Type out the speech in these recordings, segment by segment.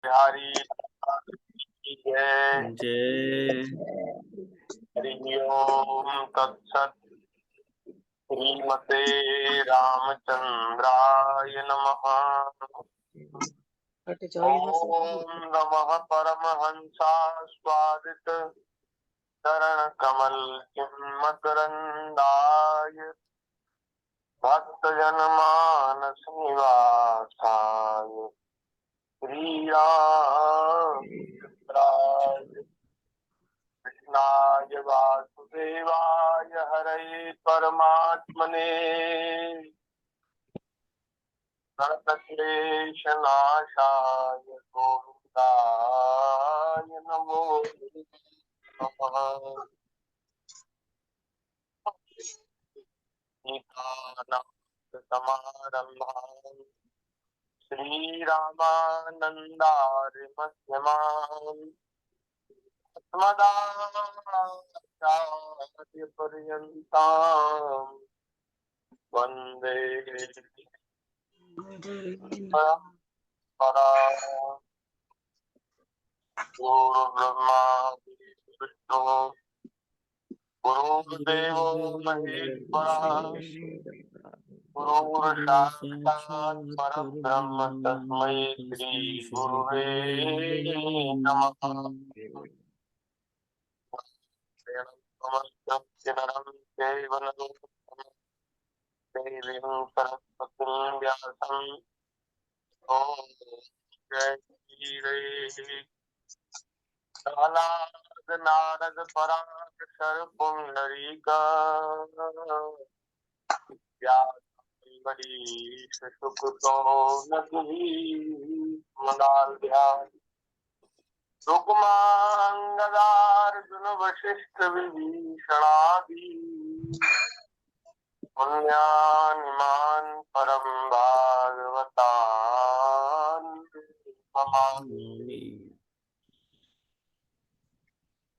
बिहारी की जय। जय। हरि ओम तत्सत। श्रीमते रामचंद्राय नमः। ओम नमः परमहंसास्वादित चरण कमल मकरंदाय भक्त जनमानस निवासाय श्री राम कृष्णाय वासुदेवाय हरे परमात्मने नरकक्लेशनाशाय गोविन्दाय नमो नमः। समारम्भाम् श्रीरामानन्दार्यमध्यमाम् अस्मदाचार्यपर्यन्ताम् वन्दे परम्पराम्। गुरुर्ब्रह्मा विष्णु गुरुर्देवो महेश्वरः गुरुर्साक्षात् परब्रह्म तस्मै श्री गुरुवे नमः। नमः चैव नरोत्तमं देवीं सरस्वतीं व्यासं ॐ जय श्री प्रह्लाद नारद पराशर पुंडरीक व्यास सुकृतो नदाध्याय रुक्मांगदार्जुन वशिष्ठ विभीषणादि पुण्यानिमान् परं भागवतान् नमामि।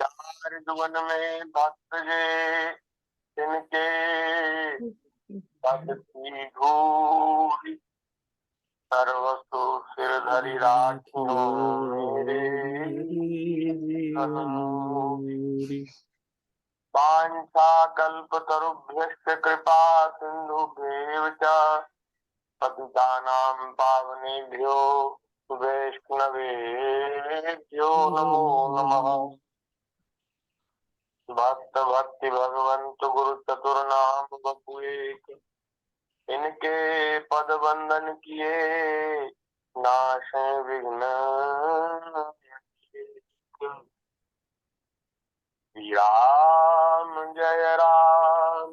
चार जुगन में भक्त जे तिनके पद की धूलि सर्वसु सिरधरि राखियो मेरे अनुमूलि। वाञ्छाकल्पतरुभ्यश्च कृपा सिन्धुभ्येव च पतितानां पावनेभ्यो वैष्णवेभ्यो नमो नमः। भक्त भक्ति भगवंत गुरु चतुर्नाम बपुएक इनके पद बंदन किए नाशे विघ्न। राम जय राम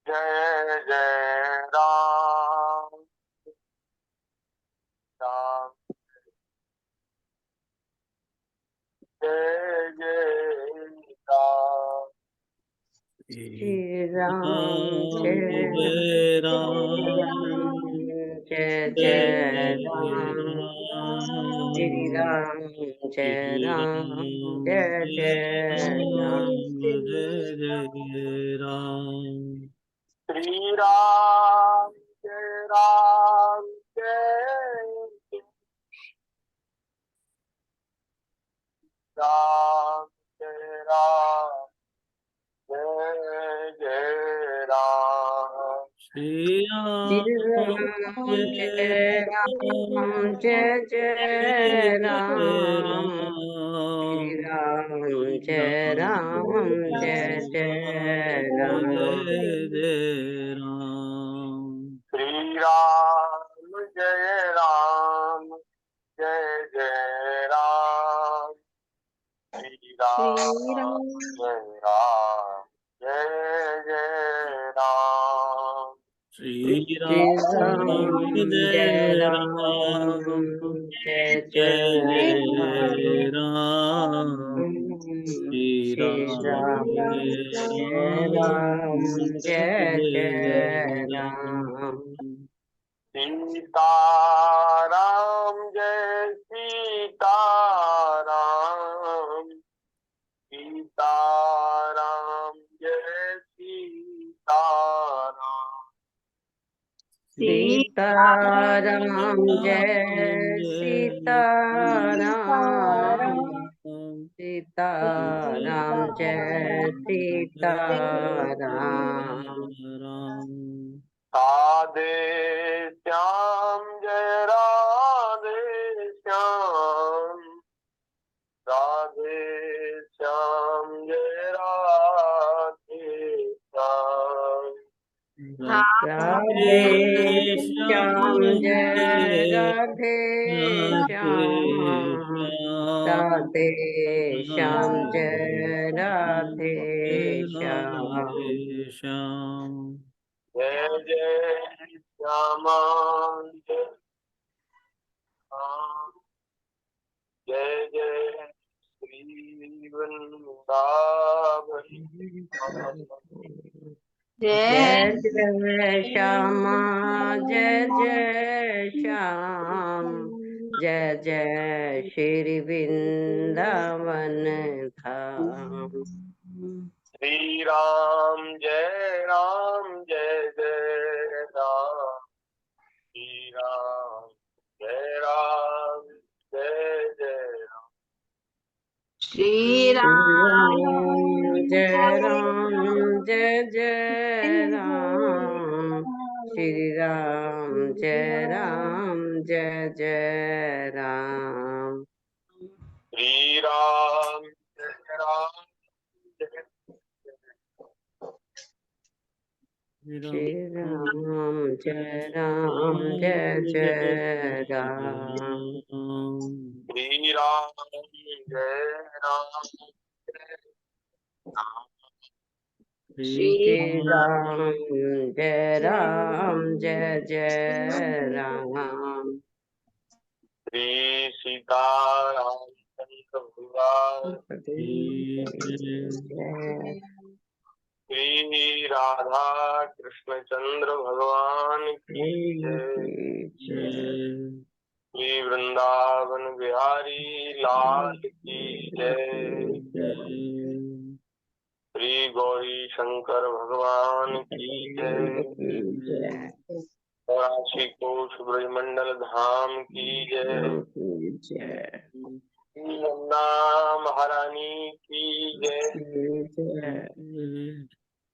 जय जय राम राम जय जय राम। श्री राम जय जय राम श्री राम जय राम जय जय राम श्री राम जय राम जय राम जय राम जय जय राम। श्री जय राम जय जय राम श्री राम जय राम जय जय राम श्री राम जय राम जय जय राम श्री राम जय राम जय जय राम। श्री राम जय राम जय जय राम श्री राम जय राम जय जय राम। सीताराम जय सीताराम सीताराम जय सीताराम सीताराम जय सीताराम, सीताराम जय सीताराम। राधे श्याम जय राधे श्याम, राधे श्याम जय राधे श्याम। राधे श्याम जय राधे श्याम, राधे श्याम जय राधे श्याम। जय जय श्यामा जय श्याम, जय जय श्री वृंदावन। जय जय श्यामा जय जय श्याम, जय जय श्री वृंदावन धाम। श्री राम जय राम जय जय राम, श्री राम जय राम जय जय राम। श्री राम जय राम जय जय राम, श्री राम जय राम जय जय राम। श्री राम जय राम जय श्री राम जय राम जय जय राम। श्री राम जय राम जय राम। श्री राम जय राम जय जय राम। श्री सीताराम चंद्र भगवान, श्री राधा कृष्ण चंद्र भगवान की जय, श्री वृंदावन बिहारी लाल की जय, श्री गौरी शंकर भगवान की जय, काशी कोश ब्रजमंडल धाम की जय, यमुना महारानी की जय,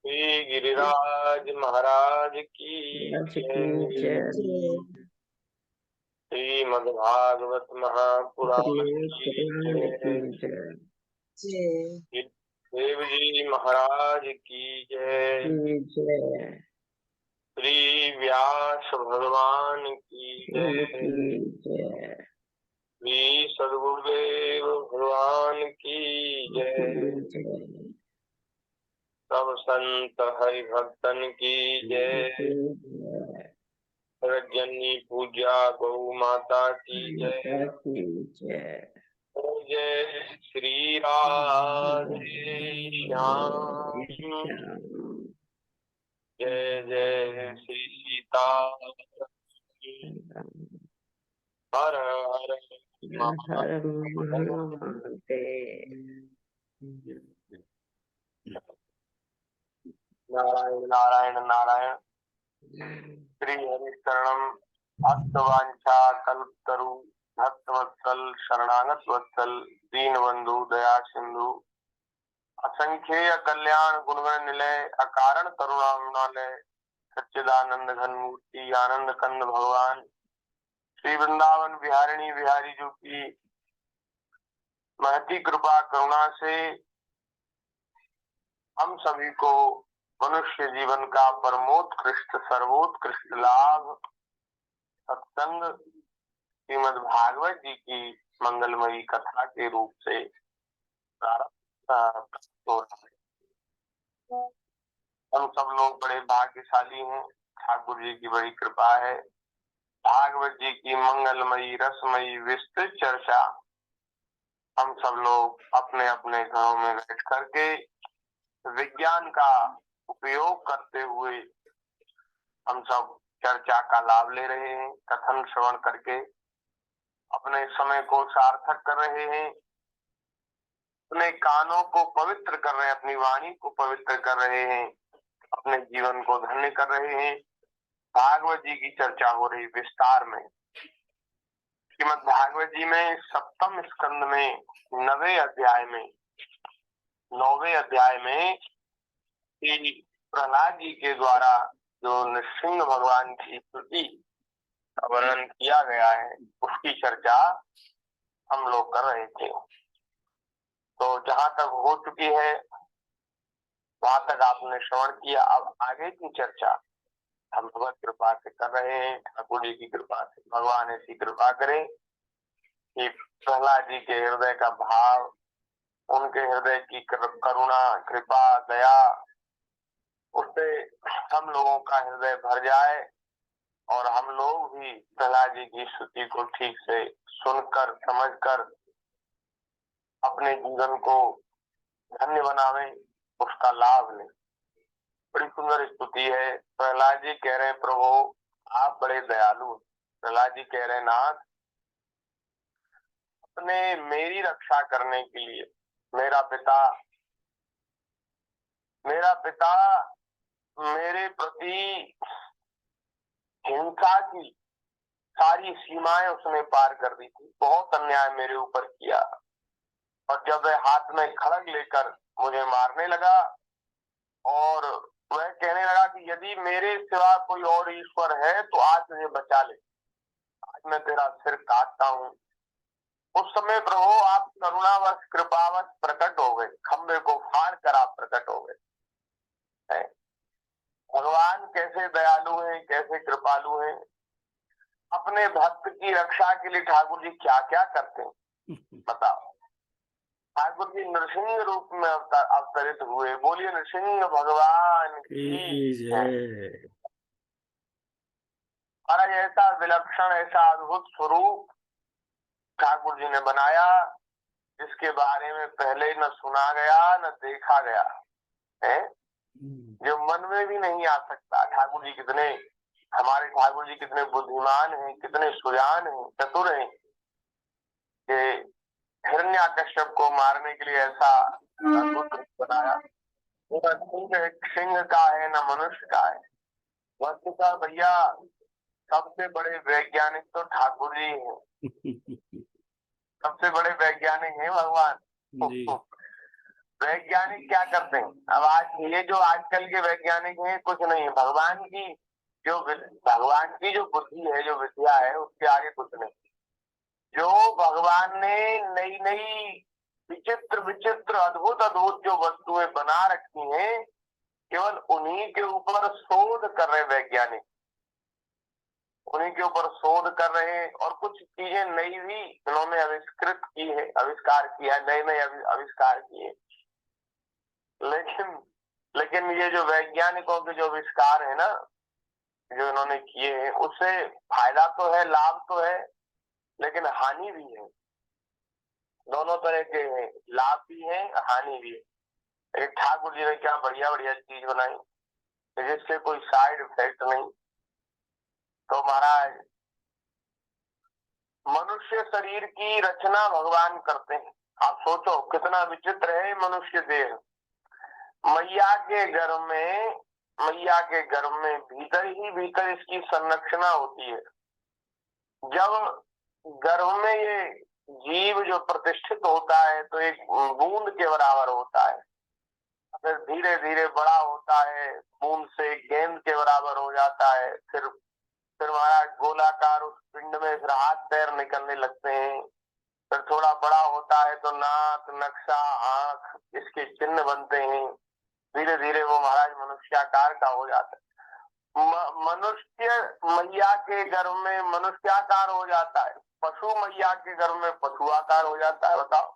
श्री गिरिराज महाराज की जय, श्रीमद्भागवत महापुराण की जय, देव जी महाराज की जय, श्री व्यास भगवान की जय, श्री सद्गुरुदेव भगवान की जय, सब संत हरि भक्तन की जय, जगज्जननी पूज्या गौ माता की जय, जय श्री राधे श्याम, जय जय श्री सीता, हर हर नारायण नारायण नारायण। श्री हरि शरणम अस्तवांछा कल्पतरु, भक्तवत्सल शरणागत वत्सल, दीन बंधु दया सिंधु, असंख्येय कल्याण गुणगण निलय, अकारण करुणामृणालय, सच्चिदानंद घन मूर्ति आनंद कंद भगवान, श्री वृंदावन बिहारिणी बिहारी जी की महती कृपा करुणा से हम सभी को मनुष्य जीवन का परमोत्कृष्ट सर्वोत्कृष्ट लाभ सत्संग श्रीमद् भागवत जी की मंगलमयी कथा के रूप से प्रारंभ हो रहा है। हम सब लोग बड़े भाग्यशाली हैं, ठाकुर जी की बड़ी कृपा है। भागवत जी की मंगलमयी रसमयी विस्तृत चर्चा हम सब लोग अपने अपने घरों में बैठ करके विज्ञान का उपयोग करते हुए हम सब चर्चा का लाभ ले रहे हैं। कथन श्रवण करके अपने समय को सार्थक कर रहे हैं, अपने कानों को पवित्र कर रहे हैं, अपनी वाणी को पवित्र कर रहे हैं, अपने जीवन को धन्य कर रहे हैं। भागवत जी की चर्चा हो रही विस्तार में। श्रीमद् भागवत जी में सप्तम स्कंद में 9वें अध्याय में श्री प्रहलाद जी के द्वारा जो नृसिंह भगवान की स्तुति का वर्णन किया गया है उसकी चर्चा हम लोग कर रहे थे। तो जहाँ तक हो चुकी है वहां तक आपने श्रवण किया। अब आगे की चर्चा हम भगवत कृपा से कर रहे हैं, ठाकुर जी की कृपा से। भगवान ऐसी कृपा करें कि प्रहलाद जी के हृदय का भाव, उनके हृदय की करुणा, कृपा, दया, उससे हम लोगों का हृदय भर जाए और हम लोग भी प्रहलाद जी की स्तुति को ठीक से सुनकर समझकर अपने जीवन को धन्य बनावे, उसका लाभ लें। बड़ी सुंदर स्तुति है। प्रहलाद जी कह रहे हैं, प्रभु आप बड़े दयालु। प्रहलाद जी कह रहे हैं, नाथ अपने मेरी रक्षा करने के लिए मेरा पिता मेरे प्रति हिंसा की सारी सीमाएं उसने पार कर दी थी। बहुत अन्याय मेरे ऊपर किया और जब वह हाथ में खड़ग लेकर मुझे मारने लगा और वह कहने लगा कि यदि मेरे सिवा कोई और ईश्वर है तो आज मुझे बचा ले, आज मैं तेरा सिर काटता हूँ। उस समय प्रभु आप करुणावश कृपावश प्रकट हो गए, खंबे को फाड़ कर आप प्रकट हो गए। भगवान कैसे दयालु हैं, कैसे कृपालु हैं। अपने भक्त की रक्षा के लिए ठाकुर जी क्या क्या करते हैं बताओ। ठाकुर जी नृसिंह रूप में अवतरित हुए। बोलिए नृसिंह भगवान की जय। और ऐसा विलक्षण, ऐसा अद्भुत स्वरूप ठाकुर जी ने बनाया जिसके बारे में पहले न सुना गया न देखा गया है, जो मन में भी नहीं आ सकता। ठाकुर जी कितने, हमारे ठाकुर जी कितने बुद्धिमान हैं, कितने सुजान हैं, चतुर हैं कि हिरण्याकश्यप को मारने के लिए ऐसा अद्भुत बनाया। सिंह का है न मनुष्य का है। वस्तुतः भैया सबसे बड़े वैज्ञानिक तो ठाकुर जी हैं। सबसे बड़े वैज्ञानिक हैं भगवान। वैज्ञानिक क्या करते हैं? अब आज ये जो आजकल के वैज्ञानिक हैं कुछ नहीं है। भगवान की जो बुद्धि है, जो विद्या है, उसके आगे कुछ नहीं। जो भगवान ने नई नई विचित्र अद्भुत जो वस्तुएं बना रखी हैं, केवल उन्हीं के ऊपर शोध कर रहे वैज्ञानिक, उन्हीं के ऊपर शोध कर रहे हैं। और कुछ चीजें नई भी उन्होंने आविष्कृत की है, आविष्कार किया है, नए नए आविष्कार किए। लेकिन ये जो वैज्ञानिकों के जो आविष्कार है ना, जो इन्होंने किए हैं, उससे फायदा तो है, लाभ तो है, लेकिन हानि भी है। दोनों तरह के हैं, लाभ भी है, हानि भी है। एक ठाकुर जी ने क्या बढ़िया बढ़िया चीज बनाई जिससे कोई साइड इफेक्ट नहीं। तो महाराज मनुष्य शरीर की रचना भगवान करते हैं। आप सोचो कितना विचित्र है मनुष्य देह। मैया के गर्भ में भीतर ही भीतर इसकी संरचना होती है। जब गर्भ में ये जीव जो प्रतिष्ठित होता है तो एक बूंद के बराबर होता है, फिर धीरे धीरे बड़ा होता है, बूंद से गेंद के बराबर हो जाता है, फिर महाराज गोलाकार उस पिंड में फिर हाथ पैर निकलने लगते हैं। फिर थोड़ा बड़ा होता है तो नाक, नक्शा, आंख, इसके चिन्ह बनते हैं। धीरे धीरे वो महाराज मनुष्याकार का हो जाता है। मनुष्य मैया के गर्भ में मनुष्याकार हो जाता है, पशु मैया के गर्भ में पशुआकार हो जाता है। बताओ।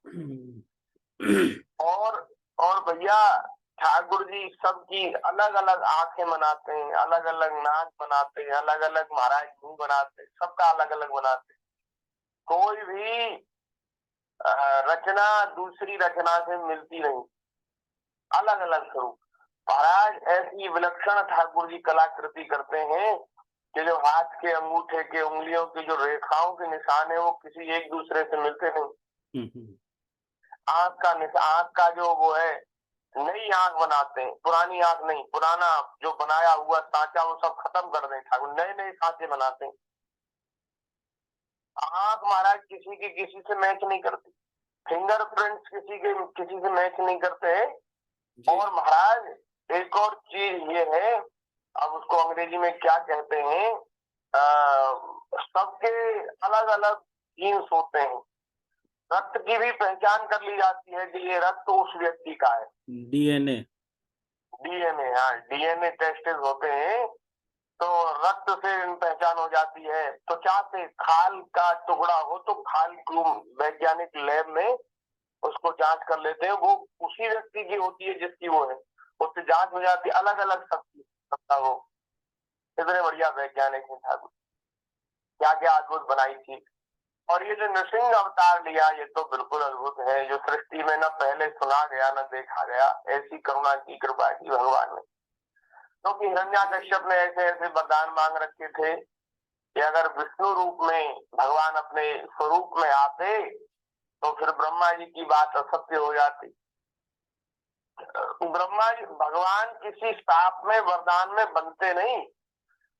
और भैया ठाकुर जी सबकी अलग अलग आंखें बनाते हैं, अलग अलग नाक बनाते हैं, अलग अलग महाराज मुंह बनाते हैं, सबका अलग अलग बनाते हैं। कोई भी रचना दूसरी रचना से मिलती नहीं, अलग अलग स्वरूप। महाराज ऐसी विलक्षण ठाकुर जी कलाकृति करते हैं कि जो हाथ के अंगूठे के उंगलियों की जो रेखाओं के निशान है वो किसी एक दूसरे से मिलते नहीं। आंख का जो वो है नई आंख बनाते हैं, पुरानी आंख नहीं, पुराना जो बनाया हुआ सांचा वो सब खत्म कर दें ठाकुर, नए नए सांचे बनाते हैं। आंख महाराज किसी की किसी से मैच नहीं करती, फिंगरप्रिंट्स किसी से मैच नहीं करते। और महाराज एक और चीज ये है, अब उसको अंग्रेजी में क्या कहते हैं, सबके अलग अलग जीन्स होते हैं। रक्त की भी पहचान कर ली जाती है कि ये रक्त उस व्यक्ति का है। डीएनए, हाँ, डीएनए टेस्ट होते हैं, तो रक्त से पहचान हो जाती है। तो क्या से खाल का टुकड़ा हो तो खाल को वैज्ञानिक लैब में उसको जांच कर लेते हैं, वो उसी व्यक्ति की होती है जिसकी वो है, उससे जांच हो जाती है। अलग अलग सबका वो इतने बढ़िया वैज्ञानिक हैं ठाकुर, क्या क्या अद्भुत बनाई थी। और ये जो नृसिंह अवतार लिया ये तो बिल्कुल अद्भुत है, जो सृष्टि में न पहले सुना गया न देखा गया, ऐसी करुणा की कृपा की भगवान ने। क्योंकि हिरण्याकश्यप ने ऐसे ऐसे वरदान मांग रखे थे कि अगर विष्णु रूप में भगवान अपने स्वरूप में आते तो फिर ब्रह्मा जी की बात असत्य हो जाती। ब्रह्मा जी भगवान किसी शाप में वरदान में बनते नहीं,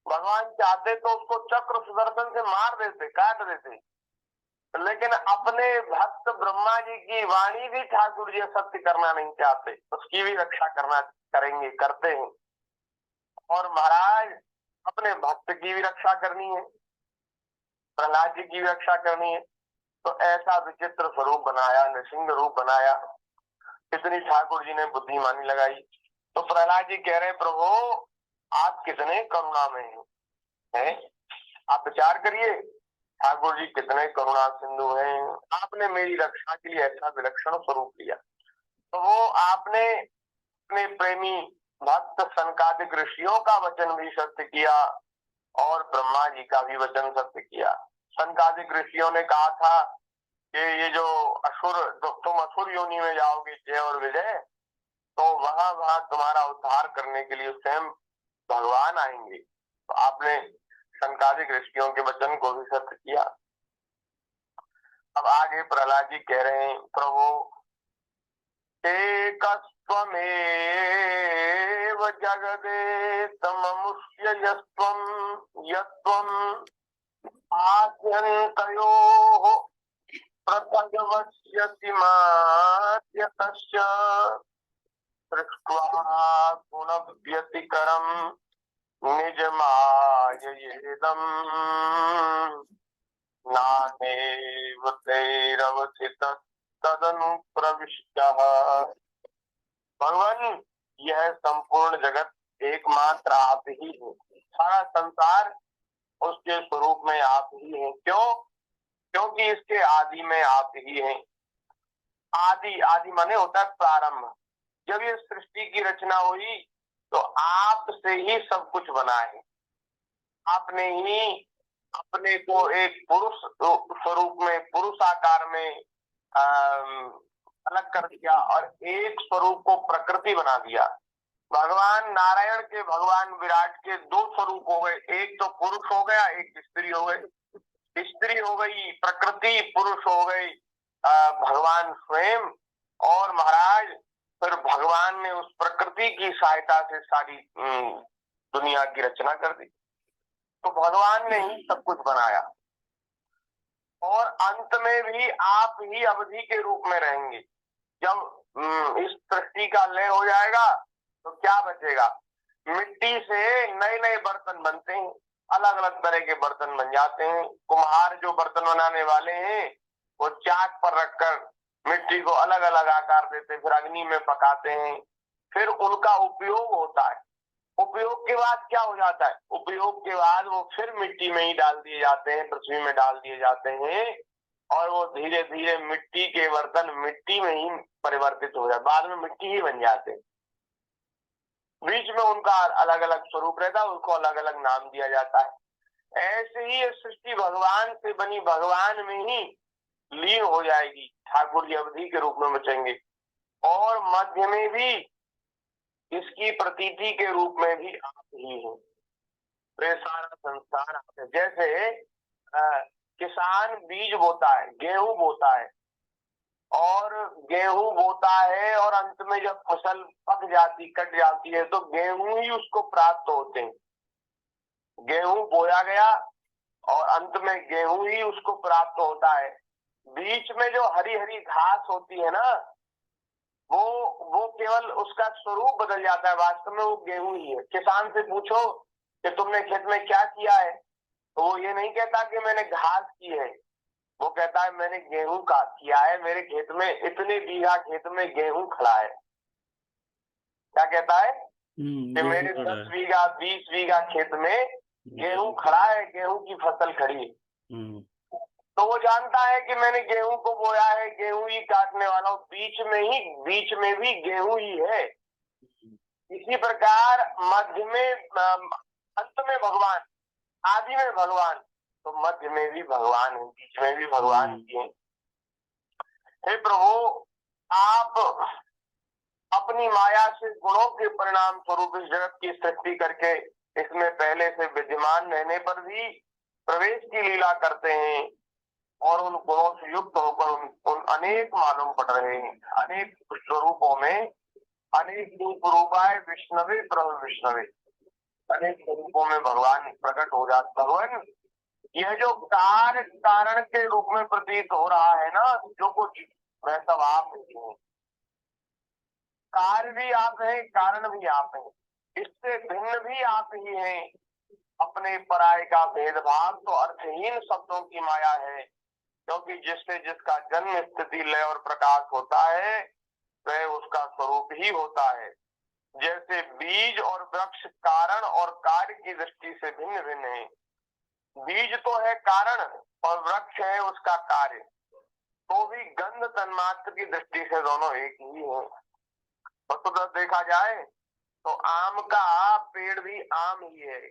भगवान चाहते तो उसको चक्र सुदर्शन से मार देते, काट देते, लेकिन अपने भक्त ब्रह्मा जी की वाणी भी ठाकुर जी सत्य करना नहीं चाहते, उसकी भी रक्षा करना करेंगे, करते हैं। और महाराज अपने भक्त की भी रक्षा करनी है, प्रहलाद जी की भी रक्षा करनी है, तो ऐसा विचित्र स्वरूप बनाया, नृसिंह रूप बनाया, इतनी ठाकुर जी ने बुद्धिमानी लगाई। तो प्रहलाद जी कह रहे प्रभु आप कितने करुणा में हैं, आप विचार करिए ठाकुर जी कितने करुणा सिंधु हैं, आपने मेरी रक्षा के लिए ऐसा विलक्षण स्वरूप लिया। तो वो आपने अपने प्रेमी भक्त सनकादिक ऋषियों का वचन भी सत्य किया और ब्रह्मा जी का भी वचन सत्य किया। सनकादिक ऋषियों ने कहा था कि ये जो असुर, तुम असुर योनि में जाओगे जय और विजय, तो वहां तुम्हारा उद्धार करने के लिए स्वयं भगवान आएंगे। तो आपने सनकादिक ऋषियों के वचन को भी सत्य किया। अब आगे प्रहलाद जी कह रहे हैं प्रभु एकस्त्वमेव जगदेतममुष्य यस्त्वं यत्त्वं आद्यन्तयोः पृथग्वस्यसि माद्यतश्च दृष्ट्वा गुणव्यतिकरं निजमाययेदम् नानेव तैरवथितः तदनुप्रविष्टः। भगवान यह संपूर्ण जगत एकमात्र आप ही है, सारा संसार उसके स्वरूप में आप ही हैं। क्यों? क्योंकि इसके आदि में आप ही हैं। आदि, आदि माने होता है प्रारंभ। जब ये सृष्टि की रचना हुई तो आप से ही सब कुछ बना है, आपने ही अपने को एक पुरुष स्वरूप में, पुरुष आकार में अलग कर दिया और एक स्वरूप को प्रकृति बना दिया। भगवान नारायण के, भगवान विराट के दो स्वरूप हो गए, एक तो पुरुष हो गया, एक स्त्री हो गई। स्त्री हो गई प्रकृति, पुरुष हो गई भगवान स्वयं। और महाराज फिर भगवान ने उस प्रकृति की सहायता से सारी दुनिया की रचना कर दी। तो भगवान ने ही सब कुछ बनाया और अंत में भी आप ही अवधि के रूप में रहेंगे। जब इस सृष्टि का लय हो जाएगा तो क्या बचेगा? मिट्टी से नए नए बर्तन बनते हैं, अलग अलग तरह के बर्तन बन जाते हैं। कुम्हार जो बर्तन बनाने वाले हैं वो चाक पर रखकर मिट्टी को अलग अलग आकार देते हैं, फिर अग्नि में पकाते हैं, फिर उनका उपयोग होता है। उपयोग के बाद क्या हो जाता है? उपयोग के बाद वो फिर मिट्टी में ही डाल दिए जाते हैं, पृथ्वी में डाल दिए जाते हैं और वो धीरे धीरे मिट्टी के बर्तन मिट्टी में ही परिवर्तित हो जाते, बाद में मिट्टी ही बन जाते हैं। बीच में उनका अलग अलग स्वरूप रहता है, उसको अलग अलग नाम दिया जाता है। ऐसे ही ये सृष्टि भगवान से बनी, भगवान में ही लीन हो जाएगी, ठाकुर जी अवधि के रूप में बचेंगे और मध्य में भी इसकी प्रतीति के रूप में भी आप ही हैं। तो सारा संसार आप है। जैसे किसान बीज बोता है, गेहूं बोता है और गेहूं बोता है और अंत में जब फसल पक जाती, कट जाती है, तो गेहूं ही उसको प्राप्त होते हैं। गेहूं बोया गया और अंत में गेहूं ही उसको प्राप्त होता है। बीच में जो हरी हरी घास होती है ना, वो केवल उसका स्वरूप बदल जाता है, वास्तव में वो गेहूं ही है। किसान से पूछो कि तुमने खेत में क्या किया है, तो वो ये नहीं कहता कि मैंने घास की है, वो कहता है मैंने गेहूं का किया है, मेरे खेत में इतने बीघा खेत में गेहूं खड़ा है। क्या कहता है कि मेरे 10 बीघा 20 बीघा खेत में गेहूं खड़ा है, गेहूं की फसल खड़ी है। तो वो जानता है कि मैंने गेहूं को बोया है, गेहूं ही काटने वाला हूं, बीच में भी गेहूं ही है। इसी प्रकार मध्य में अंत में भगवान, आदि में भगवान, तो मध्य में भी भगवान है, बीच में भी भगवान ही है। हे प्रभु, आप अपनी माया से गुणों के परिणाम स्वरूप इस जगत की सृष्टि करके इसमें पहले से विद्यमान रहने पर भी प्रवेश की लीला करते हैं और उन गुणों से युक्त होकर उन अनेक मालूम पड़ रहे हैं। अनेक स्वरूपों में अनेक रूपाय विष्णवे प्रभु विष्णवे, अनेक स्वरूपों में भगवान प्रकट हो जाते। भगवान यह जो कार्य कारण के रूप में प्रतीत हो रहा है ना, जो कुछ वह सब आप ही हैं। कार्य भी आप हैं, कारण भी आप हैं, इससे भिन्न भी आप ही हैं। अपने पराय का भेदभाव तो अर्थहीन शब्दों की माया है, क्योंकि जिससे जिसका जन्म स्थिति लय और प्रकाश होता है वह उसका स्वरूप ही होता है। जैसे बीज और वृक्ष कारण और कार्य की दृष्टि से भिन्न भिन्न है। बीज तो है कारण और वृक्ष है उसका कार्य, तो भी गंध तन्मात्र की दृष्टि से दोनों एक ही है। वस्तुतः देखा जाए तो आम का पेड़ भी आम ही है।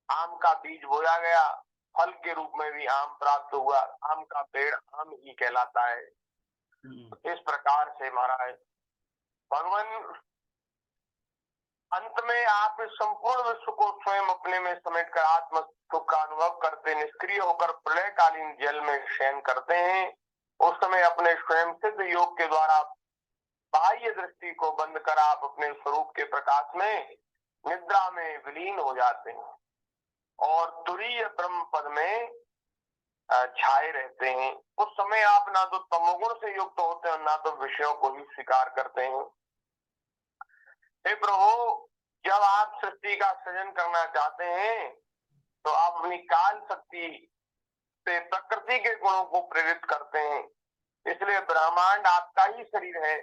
आम का बीज बोया गया, फल के रूप में भी आम प्राप्त हुआ, आम का पेड़ आम ही कहलाता है। इस प्रकार से महाराज भगवान अंत में आप इस संपूर्ण विश्व को स्वयं अपने में समेट कर आत्म सुख का अनुभव करते निष्क्रिय होकर प्रलयकालीन जल में शयन करते हैं। उस समय अपने स्वयं सिद्ध योग के द्वारा बाह्य दृष्टि को बंद कर आप अपने स्वरूप के प्रकाश में निद्रा में विलीन हो जाते हैं और तुरीय ब्रह्म पद में छाए रहते हैं। उस समय आप ना तो तमोगुण से युक्त होते हैं, ना तो विषयों को ही स्वीकार करते हैं। हे प्रभु, जब आप सृष्टि का सृजन करना चाहते हैं तो आप अपनी काल शक्ति से प्रकृति के गुणों को प्रेरित करते हैं। इसलिए ब्रह्मांड आपका ही शरीर है,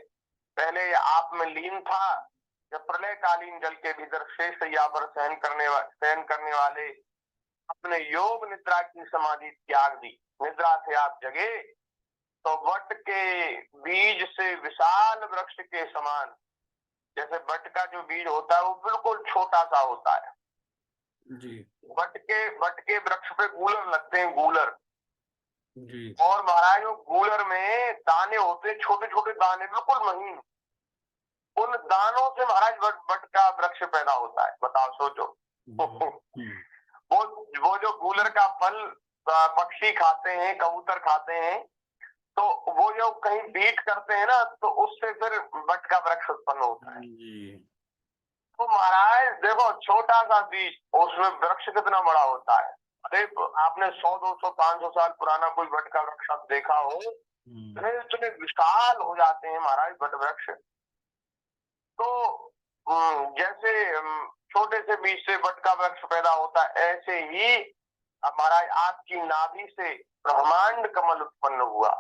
पहले आप में लीन था। जब प्रलयकालीन जल के भीतर शेष शैया पर शयन करने वाले अपने योग निद्रा की समाधि त्याग दी, निद्रा से आप जगे तो वट के बीज से विशाल वृक्ष के समान, जैसे वट का जो बीज होता है वो बिल्कुल छोटा सा होता है जी। वट के वृक्ष पे गूलर लगते हैं, गूलर जी। और महाराज वो गूलर में दाने होते हैं, छोटे छोटे दाने बिल्कुल महीन। उन दानों से महाराज वट का वृक्ष पैदा होता है। बताओ, सोचो। वो जो गूलर का फल पक्षी खाते हैं, कबूतर खाते हैं, तो वो जो कहीं बीट करते हैं ना, तो उससे फिर वट का वृक्ष उत्पन्न होता है। तो महाराज देखो, छोटा सा बीज, उसमें वृक्ष कितना बड़ा होता है। अरे आपने 100, 200, 500 साल पुराना कोई वट का वृक्ष आप देखा हो, इतने विशाल हो जाते हैं महाराज वट वृक्ष। तो जैसे छोटे से बीज से वट का वृक्ष पैदा होता है, ऐसे ही महाराज आपकी नाभि से ब्रह्मांड कमल उत्पन्न हुआ।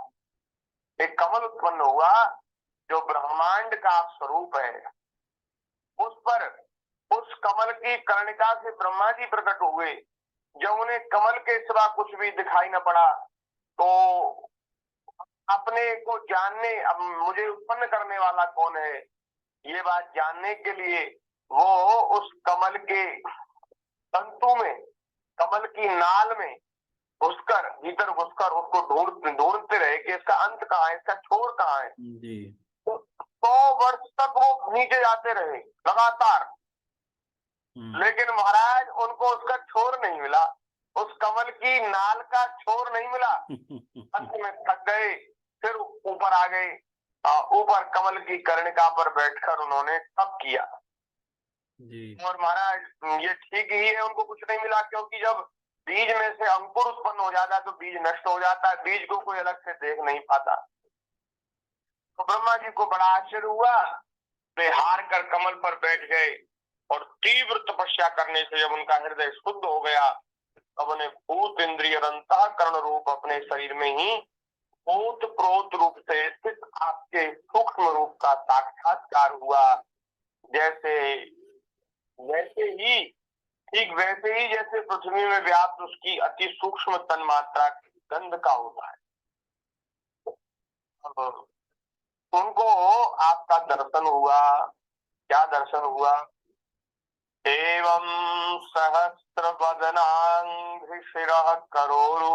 एक कमल उत्पन्न हुआ जो ब्रह्मांड का स्वरूप है। उस पर, उस कमल की कर्णिका से ब्रह्मा जी प्रकट हुए। जब उन्हें कमल के सिवा कुछ भी दिखाई न पड़ा तो अपने को जानने, अब मुझे उत्पन्न करने वाला कौन है, ये बात जानने के लिए वो उस कमल के तंतु में, कमल की नाल में घुसकर, भीतर घुसकर उसको ढूंढते रहे कि इसका अंत कहाँ है, इसका छोर कहाँ है। तो 100 वर्ष तक वो नीचे जाते रहे लगातार, लेकिन महाराज उनको उसका छोर नहीं मिला, उस कमल की नाल का छोर नहीं मिला। अंत में थक गए, फिर ऊपर आ गए, ऊपर कमल की कर्णिका पर बैठकर उन्होंने तप किया जी। और महाराज ये ठीक ही है, उनको कुछ नहीं मिला, क्योंकि जब बीज में से अंकुर उत्पन्न हो जाता है तो बीज नष्ट हो जाता है, बीज को कोई अलग से देख नहीं पाता। तो ब्रह्मा जी को बड़ा आश्चर्य हुआ, वे हार कर कमल पर बैठ गए और तीव्र तपस्या करने से जब उनका हृदय शुद्ध हो गया, तब उन्हें भूत इंद्रिय और अंतःकरण रूप अपने शरीर में ही भूत प्रोत रूप से स्थित आपके सूक्ष्म रूप का साक्षात्कार हुआ। जैसे वैसे ही ठीक वैसे ही जैसे पृथ्वी में व्याप्त उसकी अति सूक्ष्म तन्मात्रा गंध का होता है। अब उनको आपका दर्शन हुआ। क्या दर्शन हुआ? एवं सहस्र बदनांघ्रिशिरः करोरु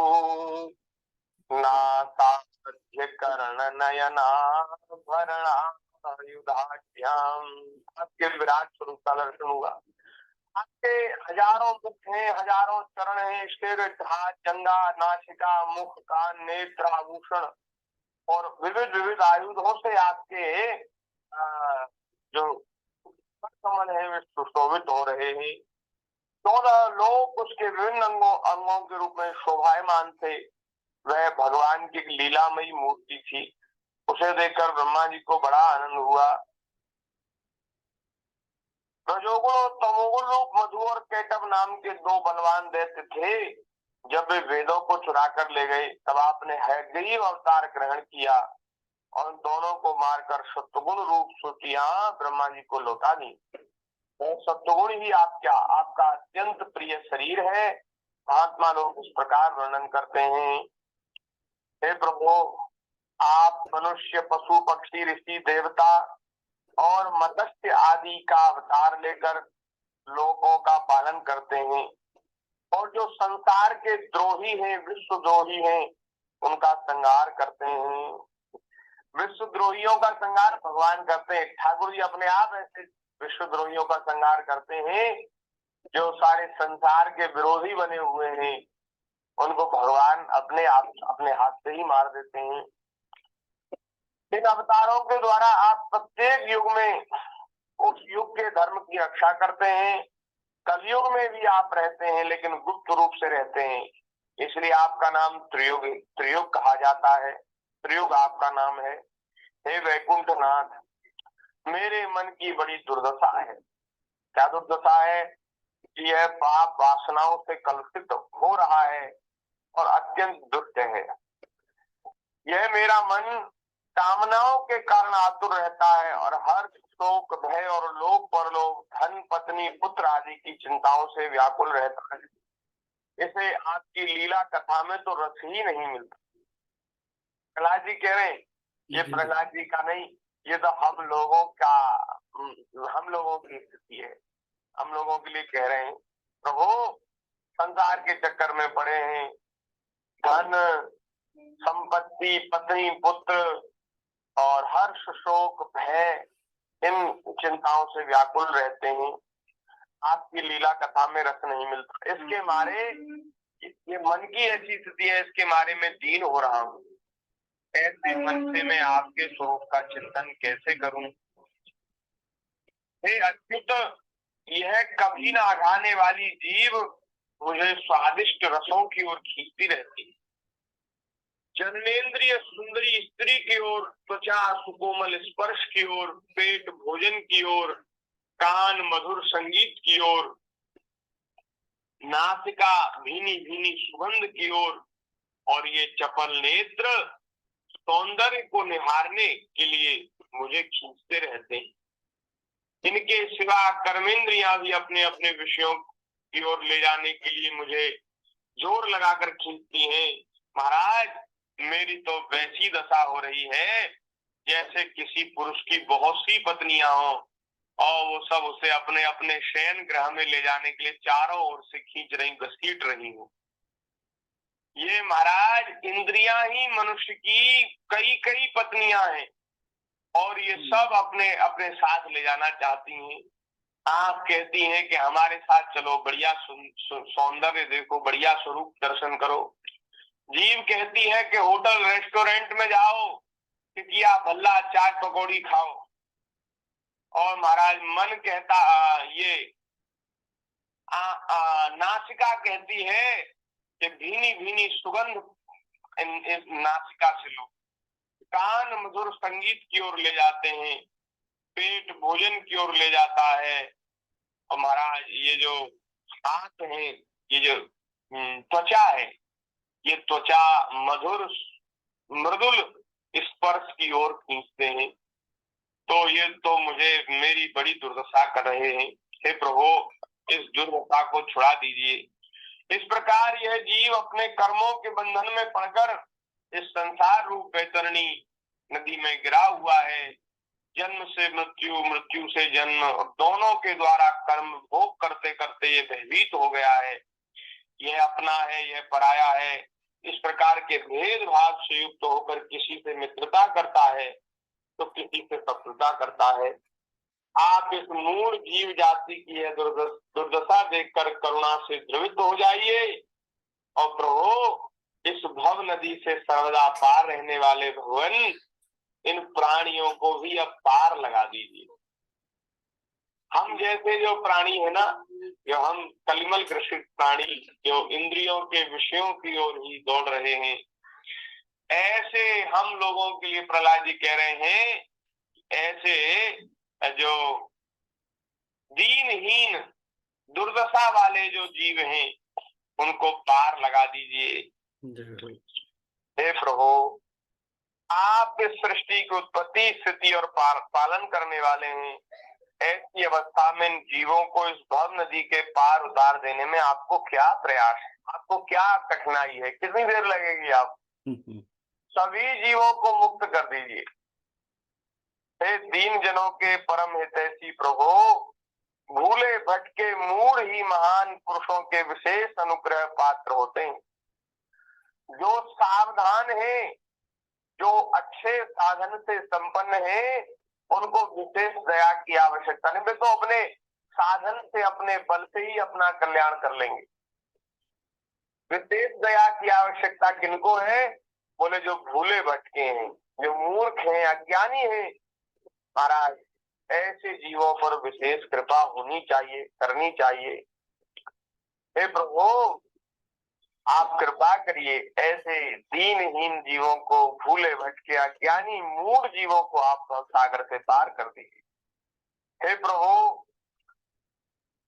नासाध्य कर्ण नयनाभरणायुधाढ्याम्। आपके विराट स्वरूप का दर्शन हुआ। आपके हजारों मुख हैं, हजारों चरण हैं, सिर, हाथ, जंगा, नासिका, मुख, कान, नेत्र, आभूषण और विविध विविध आयुधों से आपके जो कमल है वे सुशोभित हो रहे हैं। 14 लोग उसके विभिन्न अंगों के रूप में शोभायमान थे। वह भगवान की लीलामयी मूर्ति थी। उसे देखकर ब्रह्मा जी को बड़ा आनंद हुआ। रजोगुण और तमोगुण रूप मधु और केटव नाम के 2 बलवान दैत्य थे। जब वे वेदों को चुरा कर ले गए, तब आपने हैग्रीव अवतार ग्रहण किया और दोनों को मारकर सत्वगुण रूप सूचियां ब्रह्मा जी को लौटा दी। सत्वगुण ही आपका अत्यंत प्रिय शरीर है। महात्मा लोग इस प्रकार वर्णन करते हैं, हे प्रभु, आप मनुष्य, पशु, पक्षी, ऋषि, देवता और मत्स्य आदि का अवतार लेकर लोगों का पालन करते हैं और जो संसार के द्रोही हैं, विश्व द्रोही हैं, उनका संहार करते हैं। विश्व द्रोहियों का संहार भगवान करते हैं। ठाकुर जी अपने आप ऐसे विश्व द्रोहियों का संहार करते हैं जो सारे संसार के विरोधी बने हुए हैं, उनको भगवान अपने आप अपने हाथ से ही मार देते हैं। इन अवतारों के द्वारा आप प्रत्येक युग में उस युग के धर्म की रक्षा करते हैं। कलयुग में भी आप रहते हैं, लेकिन गुप्त रूप से रहते हैं, इसलिए आपका नाम त्रियुग त्रियुग कहा जाता है। त्रियुग आपका नाम है। हे वैकुंठनाथ, मेरे मन की बड़ी दुर्दशा है। क्या दुर्दशा है? यह पाप वासनाओं से कलुषित हो रहा है और अत्यंत दुष्ट है। यह मेरा मन कामनाओं के कारण आतुर रहता है और हर शोक, भय और लोक परलोक, धन, पत्नी, पुत्र आदि की चिंताओं से व्याकुल रहता है। इसे आपकी लीला कथा में तो रस ही नहीं मिलता। प्रहलाद जी कह रहे हैं, ये प्रहलाद जी का नहीं, ये तो हम लोगों की स्थिति है। हम लोगों के लिए कह रहे हैं, प्रभु, संसार के चक्कर में पड़े हैं, धन, संपत्ति, पत्नी, पुत्र और हर्ष, शोक, भय, इन चिंताओं से व्याकुल रहते हैं। आपकी लीला कथा में रस नहीं मिलता। इसके मारे ये मन की ऐसी स्थिति है, इसके मारे में दीन हो रहा हूँ। ऐसे मन से मैं आपके स्वरूप का चिंतन कैसे करूं? हे अच्युत, यह कभी न आघाने वाली जीव मुझे स्वादिष्ट रसों की ओर खींचती रहती है। जन्मेंद्रिय सुंदरी स्त्री की ओर, त्वचा सुकोमल स्पर्श की ओर, पेट भोजन की ओर, कान मधुर संगीत की ओर, नासिका भीनी भीनी सुगंध की ओर और ये चपल नेत्र सौंदर्य को निहारने के लिए मुझे खींचते रहते हैं। इनके सिवा कर्मेंद्रियां भी अपने अपने विषयों की ओर ले जाने के लिए मुझे जोर लगाकर खींचती हैं। महाराज, मेरी तो वैसी दशा हो रही है जैसे किसी पुरुष की बहुत सी पत्नियां हो और वो सब उसे अपने अपने शयन गृह में ले जाने के लिए चारों ओर से खींच रही, घसीट रही हो। ये महाराज इंद्रियां ही मनुष्य की कई कई पत्नियां हैं और ये सब अपने अपने साथ ले जाना चाहती हैं। आप कहती हैं कि हमारे साथ चलो, बढ़िया सौंदर्य देखो, बढ़िया स्वरूप दर्शन करो, जीव कहती है कि होटल रेस्टोरेंट में जाओ, टिकिया भल्ला चाट पकौड़ी खाओ, और महाराज मन कहता ये नासिका कहती है कि भीनी भीनी सुगंध इस नासिका से लो। कान मधुर संगीत की ओर ले जाते हैं, पेट भोजन की ओर ले जाता है, और महाराज ये जो हाथ है, ये जो त्वचा है, ये त्वचा मधुर मृदुल स्पर्श की ओर खींचते हैं। तो ये तो मुझे मेरी बड़ी दुर्दशा कर रहे हैं, हे प्रभु इस दुर्दशा को छुड़ा दीजिए। इस प्रकार यह जीव अपने कर्मों के बंधन में पड़कर इस संसार रूप वैतरणी नदी में गिरा हुआ है। जन्म से मृत्यु, मृत्यु से जन्म, दोनों के द्वारा कर्म भोग करते करते ये भयभीत हो गया है। यह अपना है, यह पराया है, इस प्रकार के भेदभाव से युक्त होकर किसी से मित्रता करता है तो किसी से शत्रुता करता है। आप इस मूढ़ जीव जाति की यह दुर्दशा देखकर करुणा से द्रवित हो जाइए, और प्रभु इस भव नदी से सर्वदा पार रहने वाले भगवान इन प्राणियों को भी अब पार लगा दीजिए। हम जैसे जो प्राणी है ना, जो हम कलिमल ग्रसित प्राणी, जो इंद्रियों के विषयों की ओर ही दौड़ रहे हैं, ऐसे हम लोगों के लिए प्रहलाद जी कह रहे हैं, ऐसे जो दीनहीन दुर्दशा वाले जो जीव हैं उनको पार लगा दीजिए। हे प्रभु आप इस सृष्टि की उत्पत्ति, स्थिति और पालन करने वाले हैं। ऐसी अवस्था में इन जीवों को इस भव नदी के पार उतार देने में आपको क्या प्रयास है, आपको क्या कठिनाई है, कितनी देर लगेगी? आप सभी जीवों को मुक्त कर दीजिए। हे दीन जनों के परम हितैषी प्रभु, भूले भटके मूढ़ ही महान पुरुषों के विशेष अनुग्रह पात्र होते हैं। जो सावधान है, जो अच्छे साधन से संपन्न है, उनको विशेष दया की आवश्यकता नहीं। वे तो अपने साधन से, अपने बल से ही अपना कल्याण कर लेंगे। विशेष दया की आवश्यकता किनको है? बोले जो भूले भटके हैं, जो मूर्ख हैं, अज्ञानी हैं। महाराज ऐसे जीवों पर विशेष कृपा होनी चाहिए, करनी चाहिए। हे प्रभु आप कृपा करिए, ऐसे दीनहीन जीवों को, भूले भटके अज्ञानी मूढ़ जीवों को आप सागर से पार कर दीजिए। हे प्रभु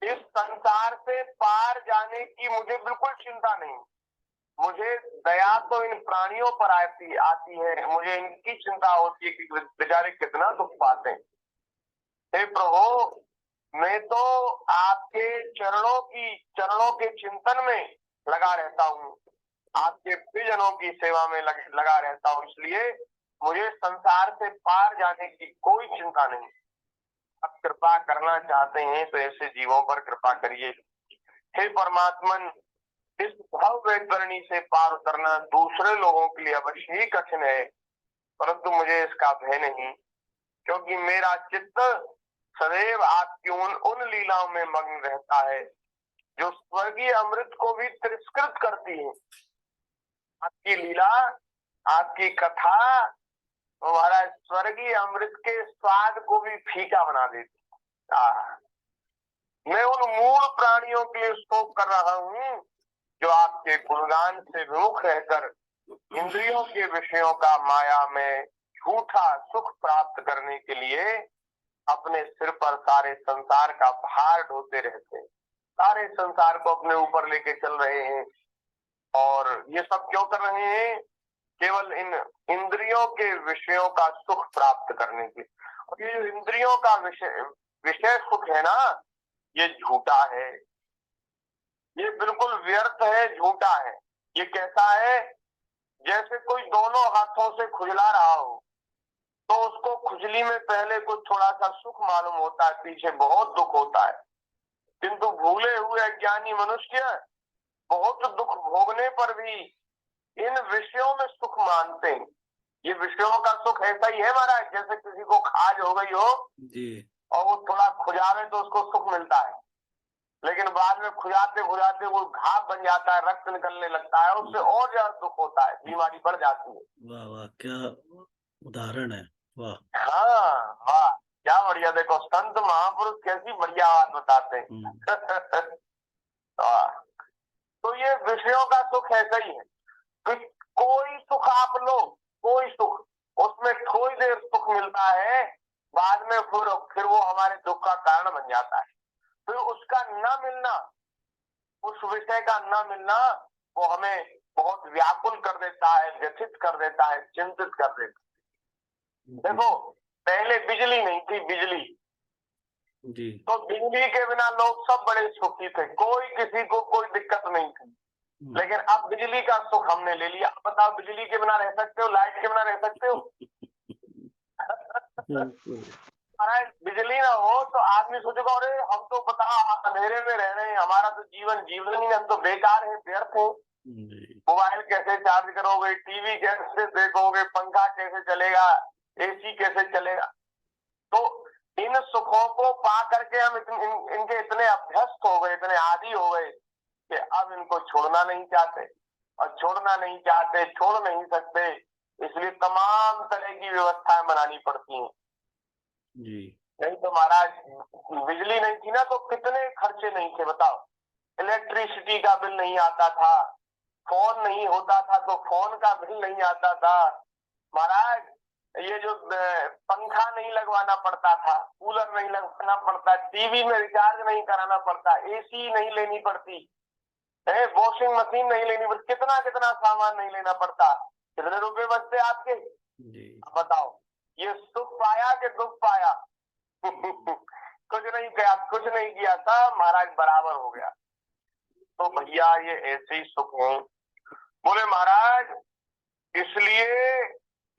इस संसार से पार जाने की मुझे बिल्कुल चिंता नहीं। मुझे दया तो इन प्राणियों पर आती है, मुझे इनकी चिंता होती है कि बेचारे कितना दुख पाते हैं। हे प्रभु मैं तो आपके चरणों के चिंतन में लगा रहता हूँ, आपके प्रियजनों की सेवा में लगा रहता हूँ, इसलिए मुझे संसार से पार जाने की कोई चिंता नहीं। आप कृपा करना चाहते हैं तो ऐसे जीवों पर कृपा करिए। हे परमात्मन इस भव वैतरणी से पार उतरना दूसरे लोगों के लिए अवश्य ही कठिन है, परंतु मुझे इसका भय नहीं, क्योंकि मेरा चित्त सदैव आपकी उन लीलाओं में मग्न रहता है जो स्वर्गीय अमृत को भी तिरस्कृत करती है। आपकी लीला, आपकी कथा हमारा स्वर्गीय अमृत के स्वाद को भी फीका बना देती। मैं उन मूल प्राणियों के लिए शोक कर रहा हूँ जो आपके गुणगान से विमुख रहकर इंद्रियों के विषयों का माया में झूठा सुख प्राप्त करने के लिए अपने सिर पर सारे संसार का भार ढोते रहते हैं, सारे संसार को अपने ऊपर लेके चल रहे हैं। और ये सब क्यों कर रहे हैं? केवल इन इंद्रियों के विषयों का सुख प्राप्त करने के। और ये जो इंद्रियों का विषय सुख है ना, ये झूठा है, ये बिल्कुल व्यर्थ है, झूठा है। ये कैसा है? जैसे कोई दोनों हाथों से खुजला रहा हो तो उसको खुजली में पहले कुछ थोड़ा सा सुख मालूम होता है, पीछे बहुत दुख होता है। किंतु भूले हुए अज्ञानी मनुष्य बहुत दुख भोगने पर भी इन विषयों में सुख मानते हैं। ये विषयों का सुख ऐसा ही है महाराज, जैसे किसी को खाज हो गई हो जी, और वो थोड़ा खुजावे तो उसको सुख मिलता है। लेकिन बाद में खुजाते खुजाते वो घाव बन जाता है, रक्त निकलने लगता है, उससे और ज्यादा दुख होता है, बीमारी बढ़ जाती है। वाह वाह, क्या उदाहरण है। वाह। हाँ वाह, क्या बढ़िया, देखो संत महापुरुष कैसी बढ़िया बात बताते हैं। वाह। तो ये विषयों का सुख ऐसा ही है कि कोई सुख आप लो, कोई सुख, उसमें थोड़ी देर सुख मिलता है, बाद में फिर वो हमारे दुख का कारण बन जाता है। फिर उसका न मिलना, उस विषय का न मिलना, वो हमें बहुत व्याकुल कर देता है, व्यथित कर देता है, चिंतित कर देता है। देखो पहले बिजली नहीं थी, बिजली, जी तो बिजली के बिना लोग सब बड़े सुखी थे, कोई किसी को कोई दिक्कत नहीं थी। लेकिन अब बिजली का सुख हमने ले लिया। अब बताओ, बिजली के बिना रह सकते हो, लाइट के बिना रह सकते हो? महाराज बिजली ना हो तो आदमी सोचेगा अरे हम तो बता अंधेरे में रह रहे हैं, हमारा तो जीवन जीवन ही, हम तो बेकार है, व्यर्थ है। मोबाइल कैसे चार्ज करोगे, टीवी कैसे देखोगे, पंखा कैसे चलेगा, एसी कैसे चलेगा? तो इन सुखों को पा करके हम इनके इतने अभ्यस्त हो गए, इतने आदी हो गए कि अब इनको छोड़ना नहीं चाहते, और छोड़ना नहीं चाहते, छोड़ नहीं सकते, इसलिए तमाम तरह की व्यवस्थाएं बनानी पड़ती हैं। जी नहीं तो महाराज बिजली नहीं थी ना तो कितने खर्चे नहीं थे, बताओ। इलेक्ट्रिसिटी का बिल नहीं आता था, फोन नहीं होता था तो फोन का बिल नहीं आता था महाराज, ये जो पंखा नहीं लगवाना पड़ता था, कूलर नहीं लगवाना पड़ता, टीवी में रिचार्ज नहीं कराना पड़ता, एसी नहीं लेनी पड़ती है, वॉशिंग मशीन नहीं लेनी पड़ती, कितना कितना सामान नहीं लेना पड़ता, कितने रुपए बचते आपके? बताओ, ये सुख पाया कि दुख पाया? कुछ नहीं किया, कुछ नहीं किया था महाराज, बराबर हो गया। तो भैया ये ऐसे ही सुख है। बोले महाराज इसलिए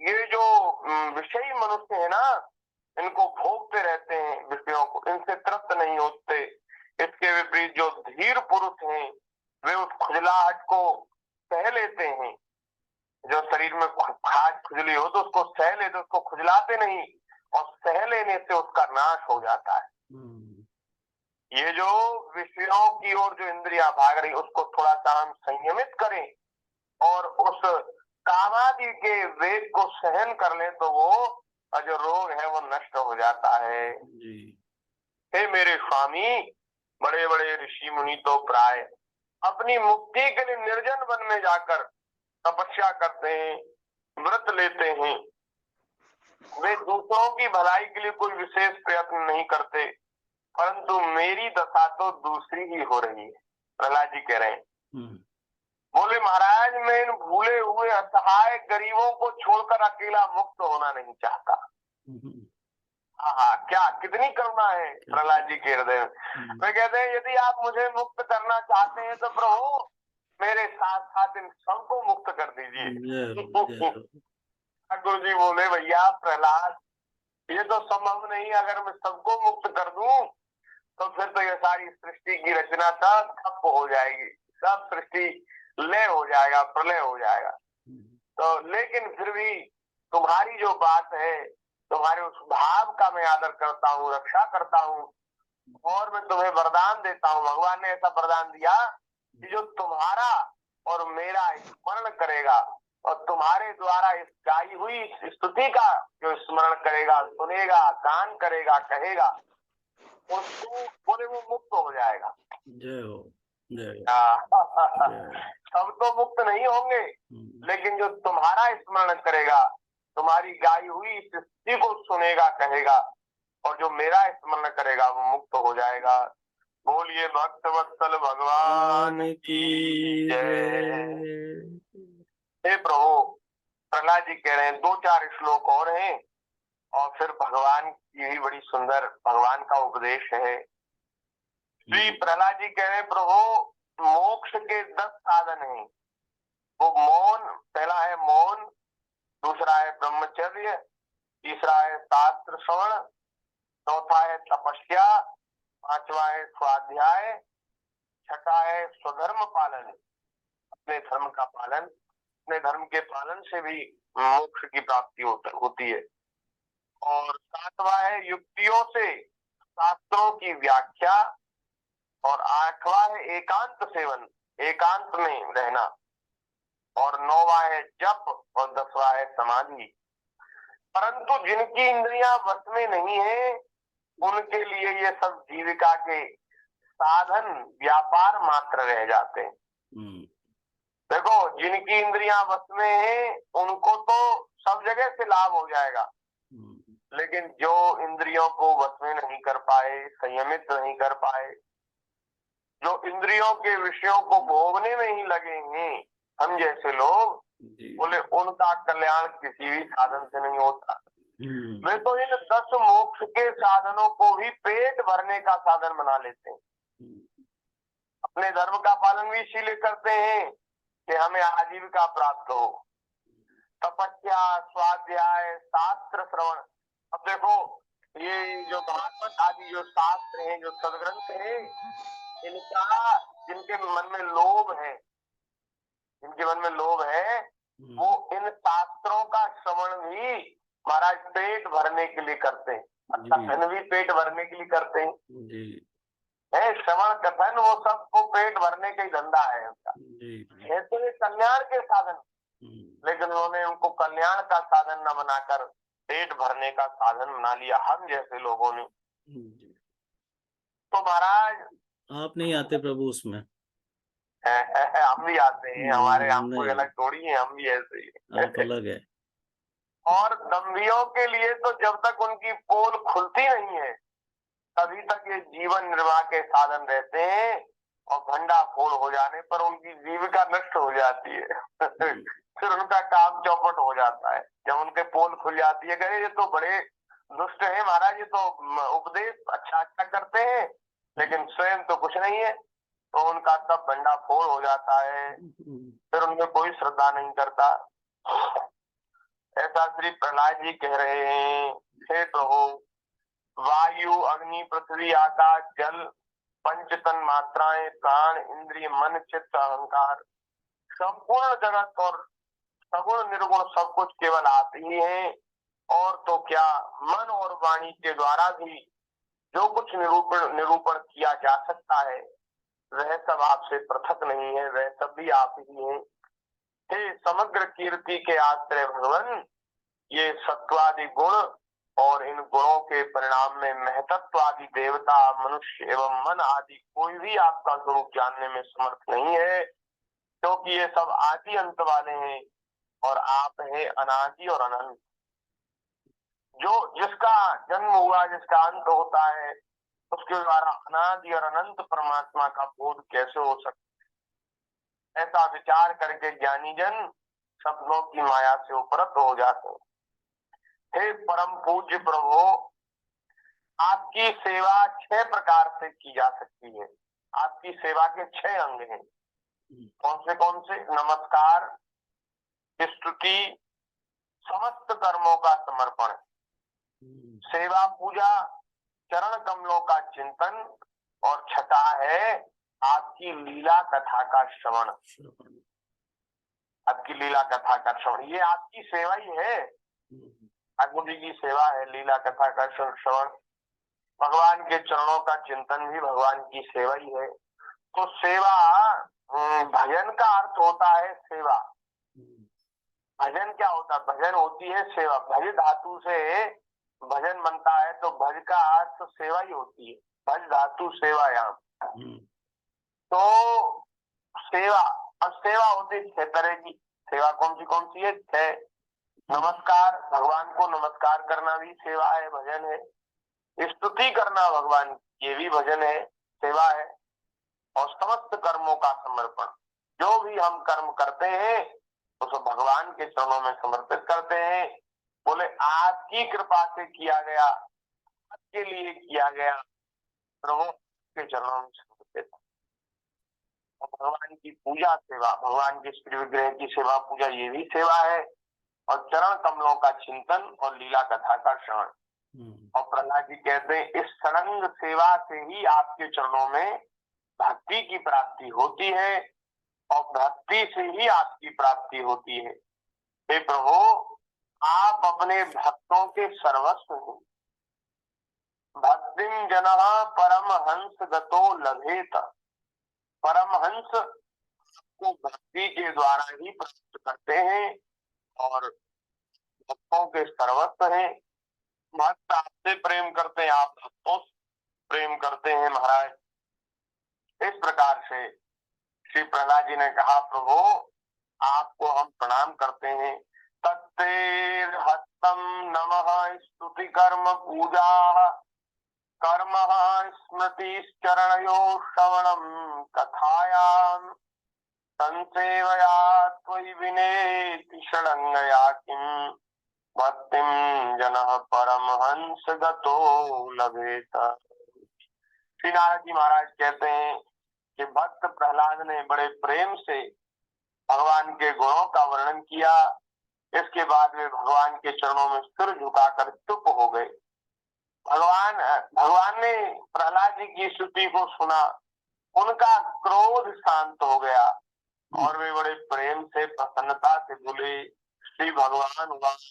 ये जो विषयी मनुष्य है ना, इनको भोगते रहते हैं विषयों को, इनसे तृप्त नहीं होते। इसके विपरीत जो धीर पुरुष हैं वे उस खुजलाहट को सह लेते हैं। जो शरीर में खाज खुजली हो तो उसको सह लेते, उसको खुजलाते नहीं, और सह लेने से उसका नाश हो जाता है। ये जो विषयों की ओर जो इंद्रियां भाग रही उसको थोड़ा सा हम संयमित करें और उस कामादि के वेग को सहन कर ले तो वो जो रोग है वो नष्ट हो जाता है। हे मेरे स्वामी, बड़े बड़े ऋषि मुनि तो प्राय अपनी मुक्ति के लिए निर्जन वन में जाकर तपस्या करते हैं, व्रत लेते हैं, वे दूसरों की भलाई के लिए कोई विशेष प्रयत्न नहीं करते, परंतु मेरी दशा तो दूसरी ही हो रही है। प्रहलाद जी कह रहे हैं, बोले महाराज मैं इन भूले हुए असहाय गरीबों को छोड़कर अकेला मुक्त होना नहीं चाहता। हाँ, क्या कितनी करुणा है प्रहलाद जी के हृदय में। वे कहते हैं यदि आप मुझे मुक्त करना चाहते हैं तो प्रभु मेरे साथ साथ इन सबको मुक्त कर दीजिए। ठाकुर जी बोले भैया प्रहलाद ये तो संभव नहीं, अगर मैं सबको मुक्त कर दूं तो फिर तो ये सारी सृष्टि की रचना सब ठप्प हो जाएगी, सब सृष्टि लय हो जाएगा, प्रलय हो जाएगा। तो लेकिन फिर भी तुम्हारी जो बात है, तुम्हारे उस भाव का मैं आदर करता हूँ, रक्षा करता हूँ, और मैं तुम्हें वरदान देता हूँ। भगवान ने ऐसा वरदान दिया कि जो तुम्हारा और मेरा स्मरण करेगा और तुम्हारे द्वारा इस गाई हुई स्तुति का जो स्मरण करेगा, सुनेगा, गान करेगा, कहेगा, उसको बोले वो मुक्त हो जाएगा। जय हो, जय। सब तो मुक्त नहीं होंगे, लेकिन जो तुम्हारा स्मरण करेगा, तुम्हारी गाई हुई इस स्तुति को सुनेगा, कहेगा, और जो मेरा स्मरण करेगा वो मुक्त हो जाएगा। बोलिए भक्त वत्सल भगवान की जय। हे प्रभु, प्रहलाद जी कह रहे हैं 2-4 श्लोक और हैं और फिर भगवान की भी बड़ी सुंदर भगवान का उपदेश है। श्री प्रहलाद जी कह रहे हैं प्रभु मोक्ष के 10 साधन हैं। वो मौन, पहला है मौन, दूसरा है ब्रह्मचर्य, तीसरा है शास्त्र श्रवण, चौथा है तपस्या, पांचवा है स्वाध्याय, छठा है स्वधर्म पालन, अपने धर्म का पालन। अपने धर्म के पालन से भी मोक्ष की प्राप्ति होती है। और सातवां है युक्तियों से शास्त्रों की व्याख्या, और 8वां है एकांत सेवन, एकांत में रहना, और 9वां है जप, और 10वां है समाधि। परंतु जिनकी इंद्रियां वश में नहीं है, उनके लिए ये सब जीविका के साधन व्यापार मात्र रह जाते हैं। देखो, जिनकी इंद्रियां वश में है उनको तो सब जगह से लाभ हो जाएगा, लेकिन जो इंद्रियों को वश में नहीं कर पाए, संयमित नहीं कर पाए, जो इंद्रियों के विषयों को भोगने में ही लगे हैं, हम जैसे लोग, बोले उनका कल्याण किसी भी साधन से नहीं होता। वे तो इन 10 मोक्ष के साधनों को भी पेट भरने का साधन बना लेते हैं। अपने धर्म का पालन भी इसीलिए करते हैं कि हमें आजीविका प्राप्त हो, तपस्या, स्वाध्याय, शास्त्र श्रवण। अब देखो, ये जो भागवत आदि जो शास्त्र हैं, जो सदग्रंथ हैं, इनका जिनके मन में लोभ है, जिनके मन में लोभ है, वो इन शास्त्रों का श्रवण भी महाराज पेट भरने के लिए करते हैं, कथन भी पेट भरने के लिए करते हैं। श्रवण कथन वो सबको पेट भरने का ही धंधा है उनका, है तो ये कल्याण के साधन, लेकिन उन्होंने उनको कल्याण का साधन न बनाकर पेट भरने का साधन बना लिया, हम जैसे लोगों ने। तो महाराज आप नहीं आते प्रभु उसमें। हम भी आते हैं, हमारे हमको अलग थोड़ी है, हम भी ऐसे ही आप अलग है। और दम्भियों के लिए तो जब तक उनकी पोल खुलती नहीं है, तभी तक ये जीवन निर्वाह के साधन रहते हैं, और भंडा फोड़ हो जाने पर उनकी जीविका नष्ट हो जाती है फिर उनका काम चौपट हो जाता है। जब उनके पोल खुल जाती है, कहे ये तो बड़े दुष्ट है महाराज, ये तो उपदेश अच्छा अच्छा करते हैं, लेकिन स्वयं तो कुछ नहीं है, तो उनका सब भंडा फोड़ हो जाता है, फिर उनमें कोई श्रद्धा नहीं करता। ऐसा श्री प्रहलाद जी कह रहे हैं, हे प्रभु, वायु, अग्नि, पृथ्वी, आकाश, जल, पंचतन मात्राएं, प्राण, इंद्रिय, मन, चित्त, अहंकार, संपूर्ण जगत और सगुण निर्गुण सब कुछ केवल आप ही हैं। और तो क्या, मन और वाणी के द्वारा भी जो कुछ निरूपण किया जा सकता है, वह सब आपसे पृथक नहीं है, वह सब भी आप ही हैं। हे समग्र कीर्ति के आश्रय भगवान, ये सत्वादि गुण और इन गुणों के परिणाम में महतत्व आदि देवता, मनुष्य एवं मन आदि कोई भी आपका स्वरूप जानने में समर्थ नहीं है, क्योंकि ये सब आदि अंत वाले हैं और आप हैं अनादि और अनंत। जो जिसका जन्म हुआ, जिसका अंत होता है, उसके द्वारा अनादि और अनंत परमात्मा का बोध कैसे हो सकता है? ऐसा विचार करके ज्ञानी जन शब्दों की माया से उपरत हो जाते हैं। हे परम पूज्य प्रभु, आपकी सेवा 6 प्रकार से की जा सकती है। आपकी सेवा के 6 अंग हैं। कौन से? नमस्कार, स्तुति, समस्त कर्मों का समर्पण, सेवा पूजा, चरण कमलों का चिंतन, और छठा है आपकी लीला कथा का श्रवण। आपकी लीला कथा का श्रवण, ये आपकी सेवा ही है, ठाकुर जी की सेवा है, लीला कथा का श्रवण। भगवान के चरणों का चिंतन भी भगवान की सेवा ही है। तो सेवा, भजन का अर्थ होता है सेवा। भजन क्या होता है? भजन होती है सेवा। भज धातु से भजन बनता है, तो भज का अर्थ सेवा ही होती है। भज धातु सेवायाम। तो सेवा, अब सेवा होती है 6 तरह की। सेवा कौन सी है? 6। नमस्कार, भगवान को नमस्कार करना भी सेवा है, भजन है। स्तुति करना भगवान, ये भी भजन है, सेवा है। और समस्त कर्मों का समर्पण, जो भी हम कर्म करते हैं उसे भगवान के चरणों में समर्पित करते हैं। बोले आपकी कृपा से किया गया, आपके लिए किया गया, प्रभु के चरणों में समर्पित। भगवान की पूजा सेवा, भगवान के श्री विग्रह की सेवा पूजा, ये भी सेवा है। और चरण कमलों का चिंतन और लीला कथा का श्रवण। और प्रहलाद जी कहते हैं, इस सरंग सेवा से ही आपके चरणों में भक्ति की प्राप्ति होती है, और भक्ति से ही आपकी प्राप्ति होती है। हे प्रभु, आप अपने भक्तों के सर्वस्व हैं। भक्तिम जनः परमहंस गतो लभेत। परमहंस को भक्ति के द्वारा ही प्राप्त करते हैं और भक्तों के सर्वस्व हैं। भक्त आपसे प्रेम करते हैं, आप भक्तों से प्रेम करते हैं महाराज। इस प्रकार से श्री प्रहलाद जी ने कहा, प्रभु आपको हम प्रणाम करते हैं। तत्तेर हस्तम नमः स्तुति कर्म पूजा कर्म स्मृति चरणयो श्रवणम कथायाम संसेवया त्वयि विनेति षडंगया किम भक्तिम जनः परमहंस गतो लभेत। श्री नारद जी महाराज कहते हैं कि भक्त प्रहलाद ने बड़े प्रेम से भगवान के गुणों का वर्णन किया। इसके बाद वे भगवान के चरणों में सिर झुकाकर चुप हो गए। भगवान ने प्रहलाद जी की स्तुति को सुना, उनका क्रोध शांत हो गया और वे बड़े प्रेम से प्रसन्नता से बोले। श्री भगवान वाच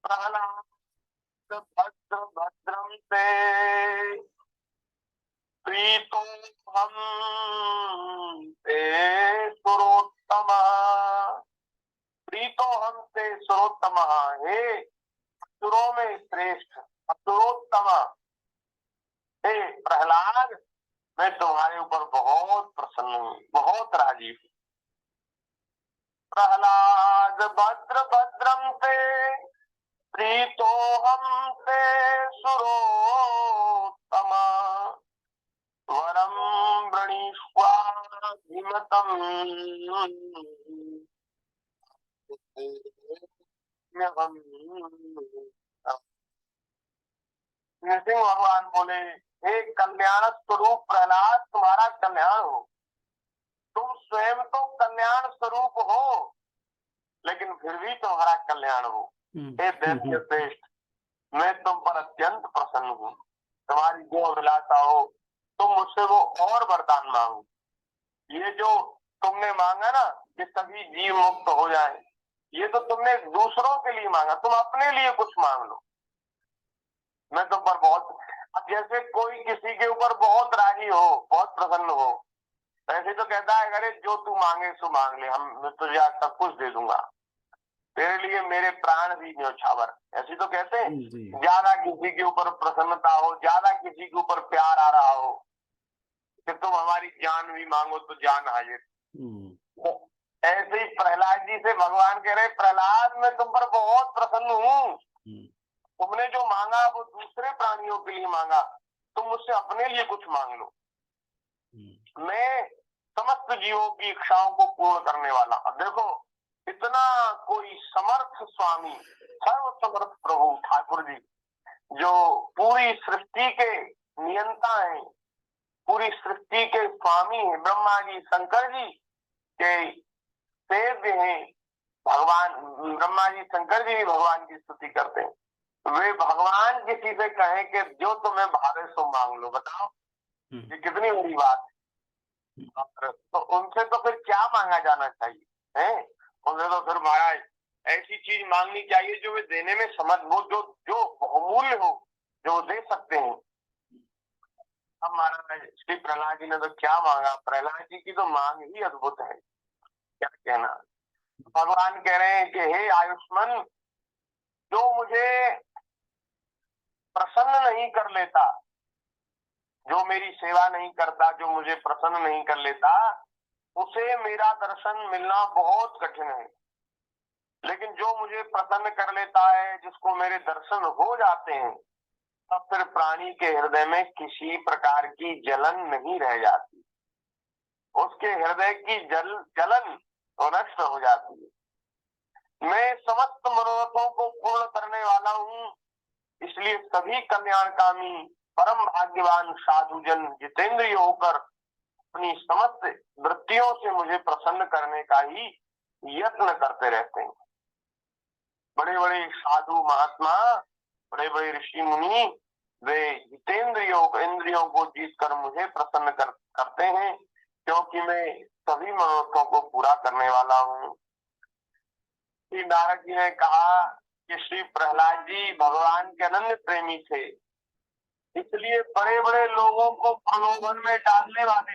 प्रहलाद भद्र भद्रम से प्रीतो हम ते सुरोत्तम। प्रीतो हम ते सुरोत्तम, हे असुरों में श्रेष्ठ असुरोत्तम, हे प्रहलाद मैं तुम्हारे ऊपर बहुत प्रसन्न हूँ, बहुत राजी हूँ। प्रहलाद भद्र भद्रम ते प्रीतो हम ते सुरोत्तम वरम वृणीष्वाभिमतम नृसिंह भगवान बोले, हे कल्याण स्वरूप प्रहलाद तुम्हारा कल्याण हो। तुम स्वयं तो कल्याण स्वरूप हो, लेकिन फिर भी तुम्हारा कल्याण हो। हे दैत्य श्रेष्ठ, मैं तुम पर अत्यंत प्रसन्न हूँ। तुम्हारी जो अभिलाषा हो तुम मुझसे वो और वरदान मांगो। ये जो तुमने मांगा ना कि सभी जीव मुक्त हो जाए, ये तो तुमने दूसरों के लिए मांगा, तुम अपने लिए कुछ मांग लो। मैं तुम पर बहुत, अब जैसे कोई किसी के ऊपर बहुत राजी हो, बहुत प्रसन्न हो, ऐसे तो कहता है अरे जो तू मांगे सो मांग ले, मैं तुझे आज सब कुछ दे दूंगा, तेरे लिए मेरे प्राण भी न्योछावर, ऐसे तो कहते हैं। ज्यादा किसी के ऊपर प्रसन्नता हो, ज्यादा किसी के ऊपर प्यार आ रहा हो कि तुम हमारी जान भी मांगो तो जान हाजिर। तो ऐसे ही प्रहलाद जी से भगवान कह रहे, प्रहलाद मैं तुम पर बहुत प्रसन्न हूँ। तुमने जो मांगा वो दूसरे प्राणियों के लिए मांगा, तुम मुझसे अपने लिए कुछ मांग लो। मैं समस्त जीवों की इच्छाओं को पूर्ण करने वाला। अब देखो इतना कोई समर्थ स्वामी, सर्व समर्थ प्रभु ठाकुर जी, जो पूरी सृष्टि के नियंता हैं, पूरी सृष्टि के स्वामी हैं, ब्रह्मा जी शंकर जी के सेव्य हैं। भगवान ब्रह्मा जी शंकर जी भी भगवान की स्तुति करते हैं। वे भगवान किसी से कहें कि जो तुम्हें भावे सो मांग लो, बताओ ये कितनी बड़ी बात है। तो उनसे तो फिर क्या मांगा जाना चाहिए है? उनसे तो फिर महाराज ऐसी चीज मांगनी चाहिए जो वे देने में समझ हो, जो बहुमूल्य हो, जो दे सकते हैं। अब महाराज श्री प्रहलाद जी ने तो क्या मांगा, प्रहलाद जी की तो मांग ही अद्भुत है, क्या कहना। भगवान कह रहे हैं कि हे आयुष्मान, जो मुझे प्रसन्न नहीं कर लेता, जो मेरी सेवा नहीं करता, जो मुझे प्रसन्न नहीं कर लेता, उसे मेरा दर्शन मिलना बहुत कठिन है। लेकिन जो मुझे प्रसन्न कर लेता है, जिसको मेरे दर्शन हो जाते हैं, तब फिर प्राणी के हृदय में किसी प्रकार की जलन नहीं रह जाती, उसके हृदय की जलन नष्ट हो जाती है। मैं समस्त मनोरथों को पूर्ण करने वाला हूँ, इसलिए सभी कल्याणकामी परम भाग्यवान साधुजन जितेंद्रिय होकर अपनी समस्त वृत्तियों से मुझे प्रसन्न करने का ही यत्न करते रहते हैं। बड़े बड़े साधु महात्मा, बड़े बड़े ऋषि मुनि, वे इंद्रियों को जीतकर मुझे प्रसन्न करते हैं, क्योंकि मैं सभी मनोरथों को पूरा करने वाला हूँ। श्री नारद जी ने कहा कि श्री प्रहलाद जी भगवान के अनन्य प्रेमी थे। इसलिए बड़े बड़े लोगों को प्रलोभन में डालने वाले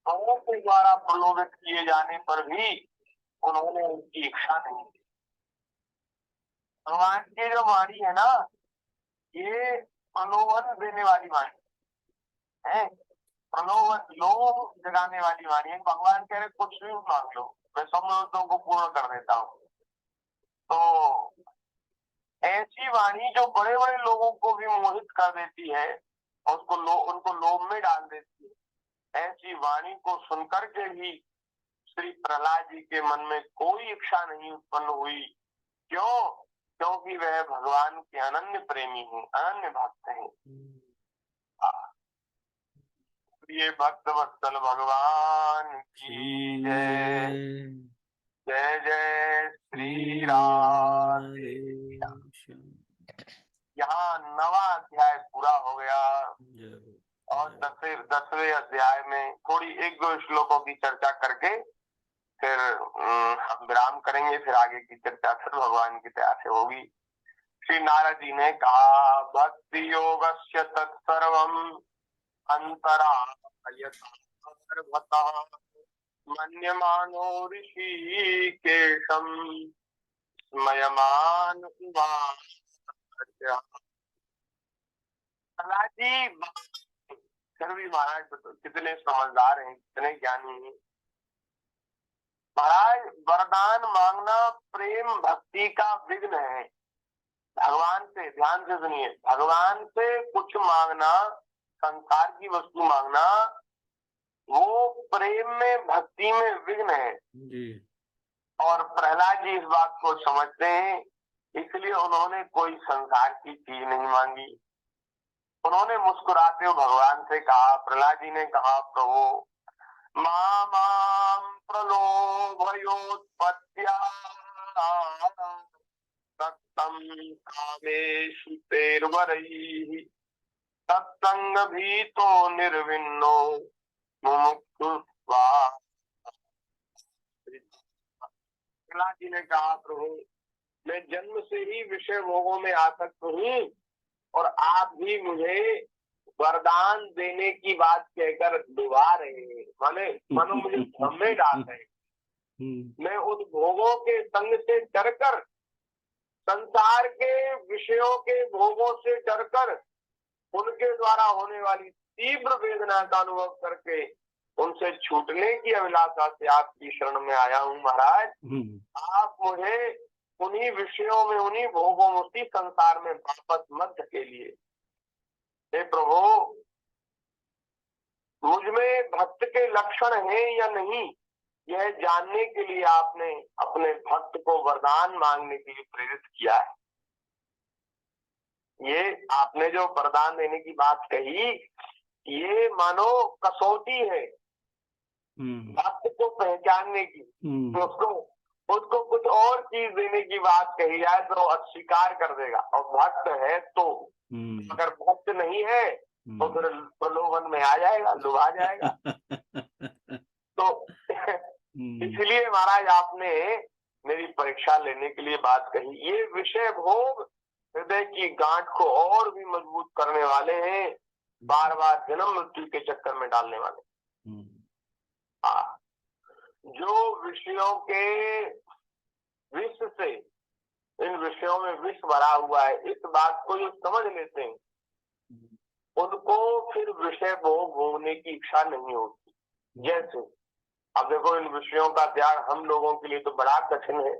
लोगों के द्वारा प्रलोभित किए जाने पर भी उन्होंने उनकी इच्छा नहीं की। भगवान की जो वाणी है ना, ये प्रलोभन देने वाली वाणी है, प्रलोभन लोभ जगाने वाली वाणी है। भगवान कह रहे कुछ भी मांग लो, मैं सब लोगों को पूर्ण कर देता हूँ। तो ऐसी वाणी जो बड़े बड़े लोगों को भी मोहित कर देती है और उनको लोभ में डाल देती है, ऐसी वाणी को सुनकर के भी श्री प्रहलाद जी के मन में कोई इच्छा नहीं उत्पन्न हुई। क्यों? क्योंकि वह भगवान के अनन्य प्रेमी हैं, अनन्य भक्त हैं। प्रिय भक्त वत्सल भगवान की जय। जय जय श्री राधे। यहाँ 9वां अध्याय पूरा हो गया और 10वें अध्याय में थोड़ी 1-2 श्लोकों की चर्चा करके फिर हम विराम करेंगे। फिर आगे की चर्चा फिर भगवान की दया से होगी। श्री नारद जी ने कहा भक्ति योगस्य तत्सर्वम् अंतरा मन्यमानो ऋषिकेशम् स्मयमान उवाच। प्रहलाद जी फिर भी महाराज कितने समझदार हैं, कितने ज्ञानी हैं। महाराज वरदान मांगना प्रेम भक्ति का विघ्न है। भगवान से ध्यान से सुनिए, भगवान से कुछ मांगना, संसार की वस्तु मांगना, वो प्रेम में भक्ति में विघ्न है जी। और प्रहलाद जी इस बात को समझते हैं, इसलिए उन्होंने कोई संसार की चीज नहीं मांगी। उन्होंने मुस्कुराते हुए भगवान से कहा, प्रहलाद जी ने कहा प्रभु माम प्रलोभयोत्पत्त्या तत्तं कामेषु तेर्वरैः तत्संग भीतो निर्विन्नो मुमुक्षुस्वा। प्रहलाद जी ने कहा प्रभु मैं जन्म से ही विषय भोगों में आसक्त हूँ और आप भी मुझे वरदान देने की बात कहकर डुबा रहे हैं, मानो मुझे भ्रम में डाल रहे हैं। मैं उन भोगों के संग से डरकर, संसार के विषयों के भोगों से डरकर, उनके द्वारा होने वाली तीव्र वेदना का अनुभव करके उनसे छूटने की अभिलाषा से आपकी शरण में आया हूँ। महाराज आप मुझे उन्हीं विषयों में, उन्हीं भोगों में, उसी संसार में वापस मत धकेलिए। हे प्रभु मुझमें भक्त के लक्षण हैं या नहीं, यह जानने के लिए आपने अपने भक्त को वरदान मांगने के लिए प्रेरित किया है। ये आपने जो वरदान देने की बात कही, ये मानो कसौटी है भक्त को पहचानने की। उसको कुछ और चीज देने की बात कही जाए तो अस्वीकार कर देगा, और भक्त है तो, अगर भक्त नहीं है तो फिर प्रलोभन में आ जाएगा, लुभा जाएगा। तो इसलिए महाराज आपने मेरी परीक्षा लेने के लिए बात कही। ये विषय भोग हृदय की गांठ को और भी मजबूत करने वाले हैं, बार बार जन्म मृत्यु के चक्कर में डालने वाले। जो विषयों के विष से, इन विषयों में विष भरा हुआ है, इस बात को जो समझ लेते हैं उनको फिर विषय भोग भोगने की इच्छा नहीं होती। जैसे अब देखो, इन विषयों का त्याग हम लोगों के लिए तो बड़ा कठिन है,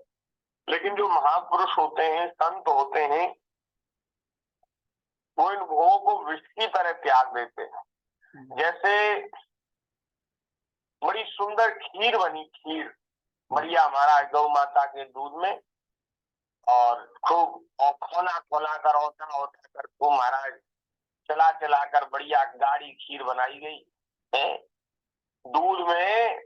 लेकिन जो महापुरुष होते हैं, संत होते हैं, वो इन भोगों को विष की तरह त्याग देते हैं। जैसे बड़ी सुंदर खीर बनी, खीर बढ़िया महाराज गौ माता के दूध में, और खूब खोला खोला कर होता कर खूब महाराज चला चला कर बढ़िया गाढ़ी खीर बनाई गई है। दूध में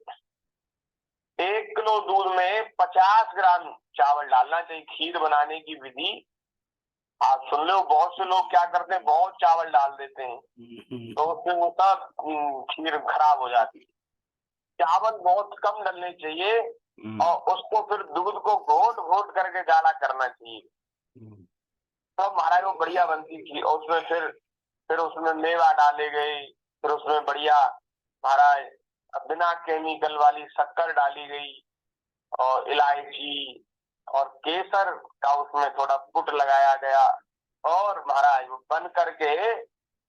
1 किलो दूध में 50 ग्राम चावल डालना चाहिए। खीर बनाने की विधि आप सुन लो, बहुत से लोग क्या करते हैं, बहुत चावल डाल देते हैं तो उससे उनका खीर खराब हो जाती है। चावल बहुत कम डालने चाहिए और उसको फिर दूध को घोट घोट करके गाढ़ा करना चाहिए, तो महाराज वो बढ़िया बनती थी। और उसमें फिर फिर उसमें मेवा डाले गए, फिर उसमें बढ़िया महाराज बिना केमिकल वाली शक्कर डाली गई और इलायची और केसर का उसमें थोड़ा पुट लगाया गया और महाराज बन करके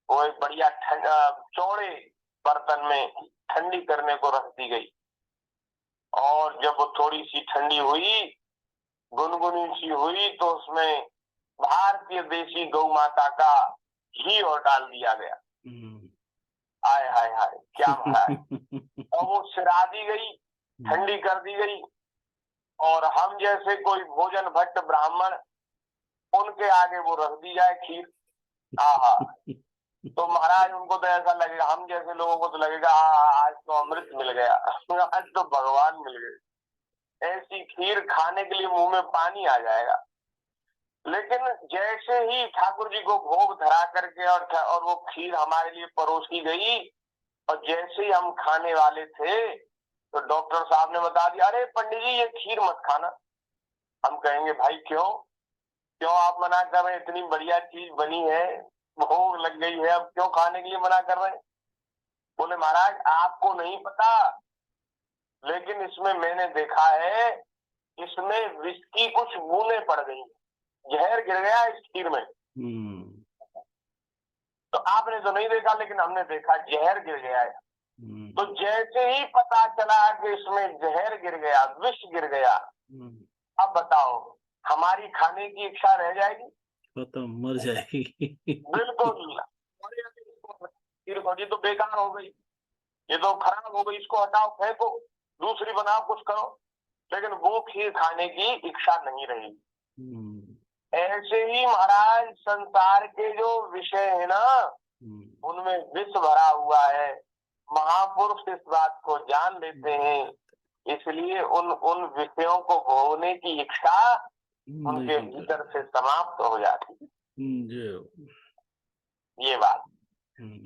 वो एक बढ़िया चौड़े बर्तन में ठंडी करने को रख दी गई। और जब वो थोड़ी सी ठंडी हुई, गुनगुनी सी हुई, तो उसमें भारतीय देसी गौ माता का घी और डाल दिया गया। आय हाय हाय क्या महाराज। और वो सिरा दी गई, ठंडी कर दी गई। और हम जैसे कोई भोजन भट्ट ब्राह्मण, उनके आगे वो रख दी जाए खीर, आहा, तो महाराज उनको तो ऐसा लगेगा, हम जैसे लोगों को तो लगेगा आज तो अमृत मिल गया, आज तो भगवान मिल गए। ऐसी खीर खाने के लिए मुंह में पानी आ जाएगा। लेकिन जैसे ही ठाकुर जी को भोग धरा करके और वो खीर हमारे लिए परोसी गई, और जैसे ही हम खाने वाले थे तो डॉक्टर साहब ने बता दिया, अरे पंडित जी ये खीर मत खाना। हम कहेंगे भाई क्यों क्यों आप मना कर रहे हैं, इतनी बढ़िया चीज बनी है, भोग लग गई है, अब क्यों खाने के लिए मना कर रहे हैं। बोले महाराज आपको नहीं पता, लेकिन इसमें मैंने देखा है, इसमें विष की कुछ बूंदें पड़ गई, जहर गिर गया इस खीर में। तो आपने तो नहीं देखा, लेकिन हमने देखा जहर गिर गया है। तो जैसे ही पता चला कि इसमें जहर गिर गया, विष गिर गया, अब बताओ हमारी खाने की इच्छा रह जाएगी? खत्म, मर जाएगी। बिल्कुल। खीर खोजी तो बेकार हो गई, ये तो खराब हो गई, इसको हटाओ फेंको, दूसरी बनाओ, कुछ करो, लेकिन वो खीर खाने की इच्छा नहीं रही। ऐसे ही महाराज संसार के जो विषय है ना, उनमें विष भरा हुआ है। महापुरुष इस बात को जान लेते हैं, इसलिए उन विषयों को भोगने की इच्छा उनके भीतर से समाप्त हो जाती है। ये बात।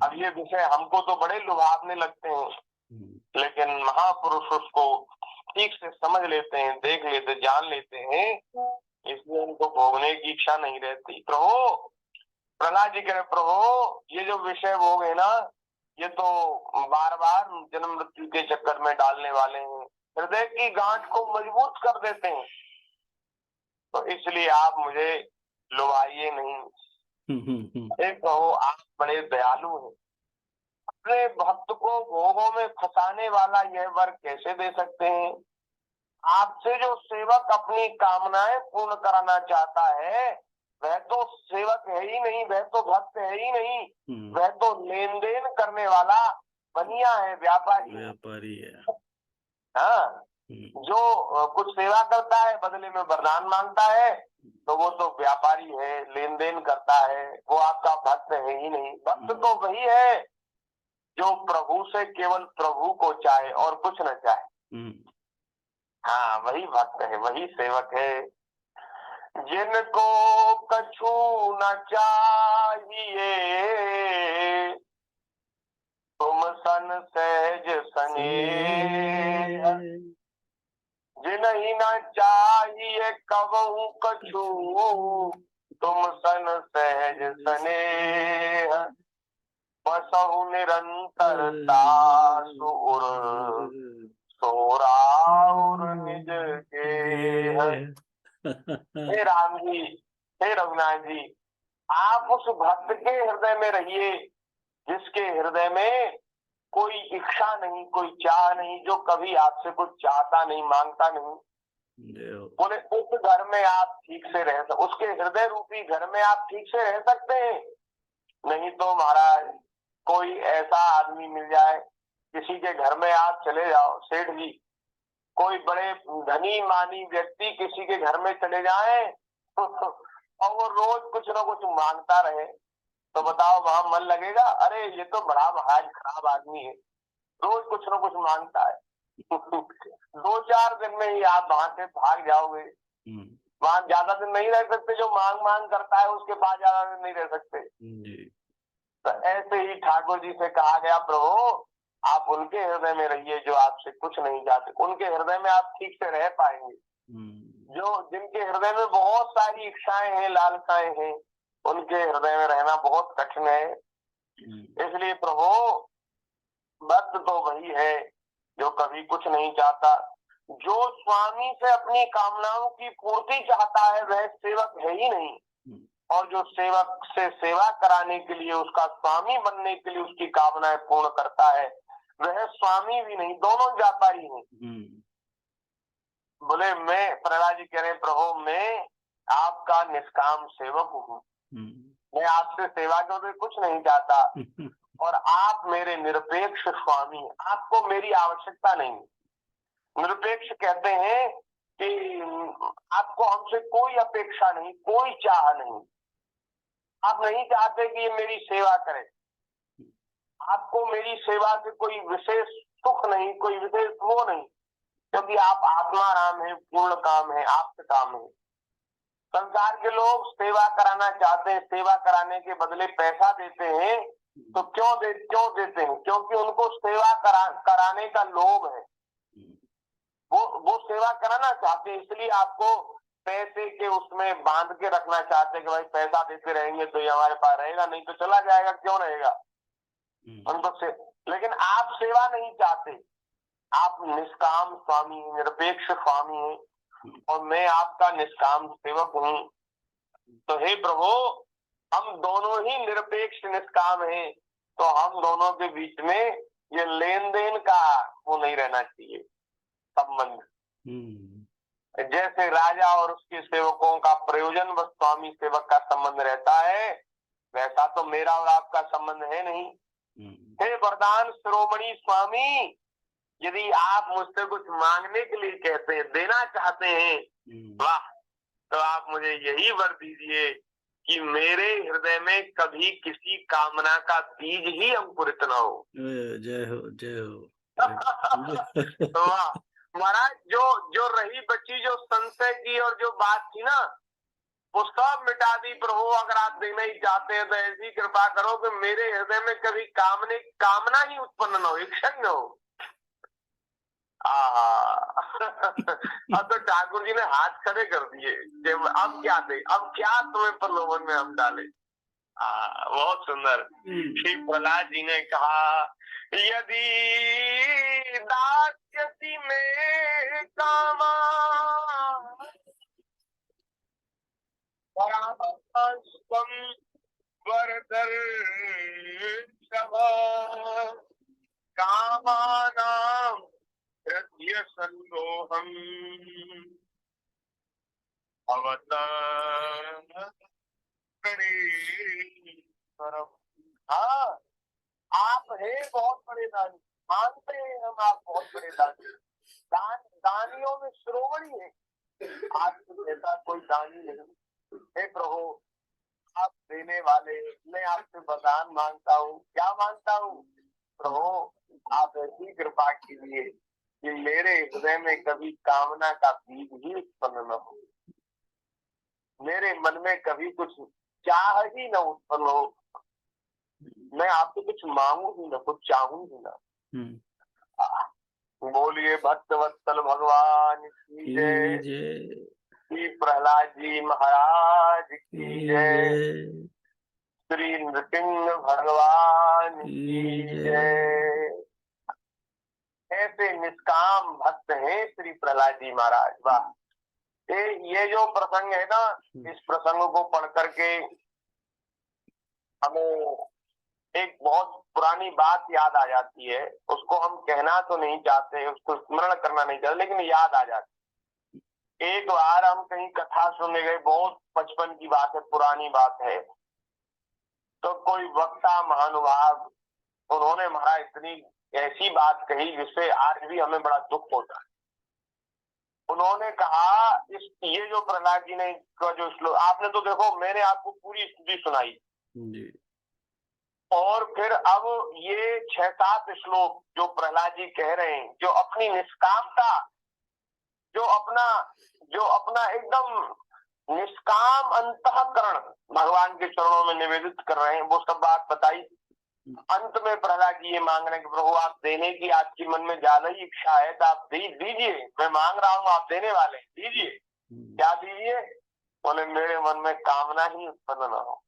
अब ये विषय हमको तो बड़े लुभावने लगते हैं, लेकिन महापुरुष उसको ठीक से समझ लेते हैं, देख लेते, जान लेते हैं, इसलिए उनको भोगने की इच्छा नहीं रहती। प्रभु प्रहलाद जी कह रहे, प्रभु ये जो विषय भोग है ना, ये तो बार बार जन्म मृत्यु के चक्कर में डालने वाले हैं, हृदय की गांठ को मजबूत कर देते हैं, तो इसलिए आप मुझे लुभाइए नहीं। प्रभु आप बड़े दयालु हैं, अपने भक्त को भोगों में फंसाने वाला यह वर कैसे दे सकते हैं? आपसे जो सेवक अपनी कामनाएं पूर्ण कराना चाहता है, वह तो सेवक है ही नहीं, वह तो भक्त है ही नहीं, वह तो लेन देन करने वाला बनिया है, व्यापारी है। हाँ, जो कुछ सेवा करता है बदले में वरदान मांगता है, तो वो तो व्यापारी है, लेन देन करता है, वो आपका भक्त है ही नहीं। भक्त तो वही है जो प्रभु से केवल प्रभु को चाहे और कुछ न चाहे। हाँ, वही भक्त है, वही सेवक है। जिनको कछु न चाहिए, तुम सन सहज स्नेह, जिन्हीं न चाहिए कबहू कछु, तुम सन सहज स्नेह, बसहु निरंतरता सुर सोराउर निज के। हे राम जी, हे रघुनाथ जी, आप उस भक्त के हृदय में रहिए जिसके हृदय में कोई इच्छा नहीं, कोई चाह नहीं, जो कभी आपसे कुछ चाहता नहीं, मांगता नहीं। बोले उस घर में आप ठीक से रह सकते, उसके हृदय रूपी घर में आप ठीक से रह सकते हैं। नहीं तो महाराज कोई ऐसा आदमी मिल जाए, किसी के घर में आप चले जाओ, सेठ जी, कोई बड़े धनी मानी व्यक्ति किसी के घर में चले जाएं और वो रोज कुछ ना कुछ मांगता रहे, तो बताओ वहां मन लगेगा? अरे ये तो बड़ा महाराज खराब आदमी है, रोज कुछ ना कुछ मांगता है। 2-4 दिन में ही आप वहां से भाग जाओगे। वहां ज्यादा दिन नहीं रह सकते, जो मांग मांग करता है उसके पास ज्यादा दिन नहीं रह सकते। तो ऐसे ही ठाकुर जी से कहा गया, प्रभु आप उनके हृदय में रहिए जो आपसे कुछ नहीं चाहते, उनके हृदय में आप ठीक से रह पाएंगे। जो जिनके हृदय में बहुत सारी इच्छाएं हैं, लालसाएं हैं, उनके हृदय में रहना बहुत कठिन है। इसलिए प्रभु भक्त तो वही है जो कभी कुछ नहीं चाहता। जो स्वामी से अपनी कामनाओं की पूर्ति चाहता है वह सेवक है ही नहीं, और जो सेवक से सेवा कराने के लिए, उसका स्वामी बनने के लिए उसकी कामनाएं पूर्ण करता है वह स्वामी भी नहीं, दोनों व्यापारी हैं। बोले मैं, प्रहलाद जी कह रहे हैं प्रभु मैं आपका निष्काम सेवक हूँ, मैं आपसे सेवा के कुछ नहीं चाहता, और आप मेरे निरपेक्ष स्वामी हैं, आपको मेरी आवश्यकता नहीं। निरपेक्ष कहते हैं कि आपको हमसे कोई अपेक्षा नहीं, कोई चाह नहीं, आप नहीं चाहते कि ये मेरी सेवा करे, आपको मेरी सेवा से कोई विशेष सुख नहीं, कोई विशेष वो नहीं, क्योंकि आप आत्मा राम है, पूर्ण काम है, आपसे काम है। संसार के लोग सेवा कराना चाहते हैं, सेवा कराने के बदले पैसा देते हैं, तो क्यों देते हैं? क्योंकि उनको सेवा कराने का लोभ है, वो सेवा कराना चाहते हैं, इसलिए आपको पैसे के उसमें बांध के रखना चाहते हैं कि भाई पैसा देते रहेंगे तो ये हमारे पास रहेगा, नहीं तो चला जाएगा, क्यों रहेगा उनको से। लेकिन आप सेवा नहीं चाहते, आप निष्काम स्वामी, निरपेक्ष स्वामी हैं, और मैं आपका निष्काम सेवक हूँ। तो हे प्रभु हम दोनों ही निरपेक्ष निष्काम हैं, तो हम दोनों के बीच में ये लेन देन का वो नहीं रहना चाहिए संबंध। जैसे राजा और उसके सेवकों का प्रयोजन व स्वामी सेवक का संबंध रहता है, वैसा तो मेरा और आपका संबंध है नहीं। हे वरदान शिरोमणि स्वामी, यदि आप मुझसे कुछ मांगने के लिए कहते हैं, देना चाहते हैं, वाह, तो आप मुझे यही वर दीजिए कि मेरे हृदय में कभी किसी कामना का बीज ही अंकुरित न हो। जय हो, जय हो। तो वाह महाराज, जो रही बची जो संशय की और जो बात थी ना, वो सब मिटा दी प्रभु। अगर आप देना ही चाहते हैं तो ऐसी कृपा करो कि मेरे हृदय में कभी कामना ही उत्पन्न न हो, इच्छा न हो। अब तो ठाकुर जी ने हाथ खड़े कर दिए, अब क्या दे, अब क्या तुम्हें प्रलोभन में हम डाले। बहुत सुंदर। श्री प्रहलाद जी ने कहा, यदि दास्यति में कामा परास्पम वरदर्शभ कामानां हृदय संदोहम अवता। हाँ, आप हैं बहुत बड़े दानी, मानते हैं हम आप बहुत बड़े दानी, दानियों में श्रोमणी है, आपसे ऐसा कोई दानी नहीं। हे प्रभु आप देने वाले, मैं आपसे वरदान मांगता हूँ। क्या मांगता हूँ? प्रभु आप ऐसी कृपा कीजिए कि मेरे हृदय में कभी कामना का बीज ही उत्पन्न न हो, मेरे मन में कभी कुछ चाह ही न उत्पन्न हो, मैं आपसे कुछ मांगू ही न, कुछ चाहूं ही न। बोलिए भक्तवत्सल भगवान की जय, श्री प्रहलाद जी महाराज की जय, श्री नृसिंह भगवान की जय। ऐसे निष्काम भक्त हैं श्री प्रहलाद जी महाराज। वाह, ये जो प्रसंग है ना, इस प्रसंग को पढ़ करके हमें एक बहुत पुरानी बात याद आ जाती है। उसको हम कहना तो नहीं चाहते, उसको स्मरण करना नहीं चाहते, लेकिन याद आ जाती। एक बार हम कहीं कथा सुनने गए, बहुत बचपन की बात है, पुरानी बात है। तो कोई वक्ता महानुभाव, उन्होंने महाराज इतनी ऐसी बात कही जिससे आज भी हमें बड़ा दुख होता है। उन्होंने कहा, ये जो प्रहलाद जी ने का जो श्लोक, आपने तो देखो मैंने आपको पूरी स्तुति सुनाई जी। और फिर अब ये 6-7 श्लोक जो प्रहलाद जी कह रहे हैं, जो अपनी निष्कामता, जो अपना एकदम निष्काम अंतःकरण भगवान के चरणों में निवेदित कर रहे हैं, वो सब बात बताई। अंत में प्रहलाद जी ये मांग रहे हैं कि प्रभु आप देने की आपकी मन में ज्यादा ही इच्छा है तो आप दीजिए, मैं मांग रहा हूँ, आप देने वाले दीजिए। क्या दीजिए? बोले मेरे मन में कामना ही उत्पन्न न हो।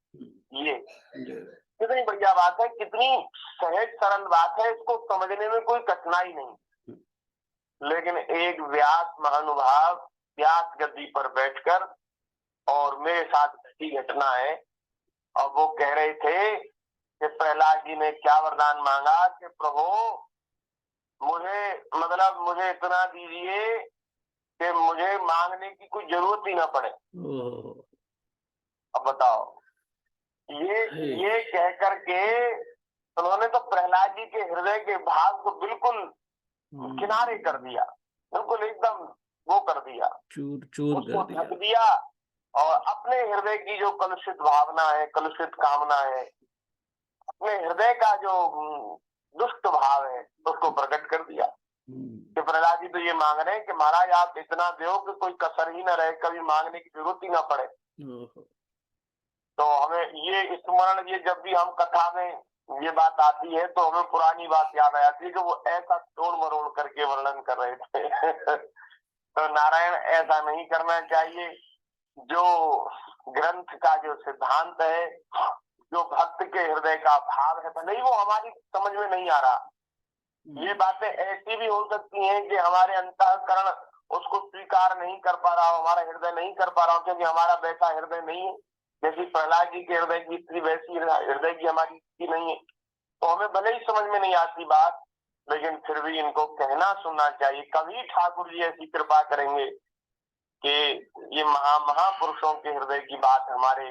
ये कितनी बढ़िया बात है, कितनी सहज सरल बात है, इसको समझने में कोई कठिनाई नहीं। लेकिन एक व्यास महानुभाव व्यास गद्दी पर बैठकर, और मेरे साथ घटी घटना है, और वो कह रहे थे कि प्रहलाद जी ने क्या वरदान मांगा कि प्रभु मुझे इतना दीजिए कि मुझे मांगने की कोई जरूरत ही ना पड़े। अब बताओ, ये कह करके उन्होंने तो प्रहलाद जी के हृदय के भाव को बिल्कुल किनारे कर दिया, बिल्कुल एकदम वो कर दिया, चूर चूर उसको कर दिया। ढक दिया, और अपने हृदय की जो कलुषित भावना है, कलुषित कामना है, अपने हृदय का जो दुष्ट भाव है, उसको प्रकट कर दिया। कि प्रहलाद जी तो ये मांग रहे हैं कि महाराज आप इतना दो कि कोई कसर ही ना रहे, कभी मांगने की जरूरत ही ना पड़े। तो हमें ये स्मरण, ये जब भी हम कथा में ये बात आती है तो हमें पुरानी बात याद आ जाती है कि वो ऐसा तोड़ मरोड़ करके वर्णन कर रहे थे। तो नारायण ऐसा नहीं करना चाहिए। जो ग्रंथ का जो सिद्धांत है, जो भक्त के हृदय का भाव है, भले ही वो हमारी समझ में नहीं आ रहा, ये बातें ऐसी भी हो सकती हैं कि हमारे अंतःकरण उसको स्वीकार नहीं कर पा रहा हो, हमारा हृदय नहीं कर पा रहा हो, क्योंकि हमारा वैसा हृदय नहीं है जैसी प्रहलाद जी के हृदय की स्थिति, वैसी हृदय की हमारी स्थिति नहीं है। तो हमें भले ही समझ में नहीं आती बात, लेकिन फिर भी इनको कहना सुनना चाहिए। कभी ठाकुर जी ऐसी कृपा करेंगे कि ये महापुरुषों के हृदय की बात हमारे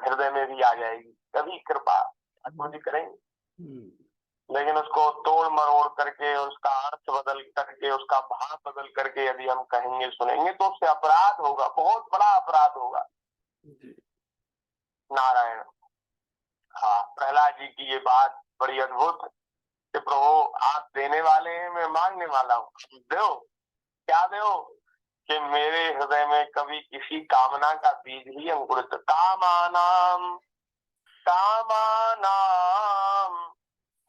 हृदय में भी आ जाएगी, कभी कृपा ठाकुर जी करेंगे। लेकिन उसको तोड़ मरोड़ करके, उसका अर्थ बदल करके, उसका भाव बदल करके यदि हम कहेंगे सुनेंगे तो उससे अपराध होगा, बहुत बड़ा अपराध होगा। नारायण। हाँ, प्रहलाद जी की ये बात बड़ी अद्भुत कि प्रभु आप देने वाले हैं, मैं मांगने वाला हूँ, दो क्या दो कि मेरे हृदय में कभी किसी कामना का बीज ही अंकुरित, कामानाम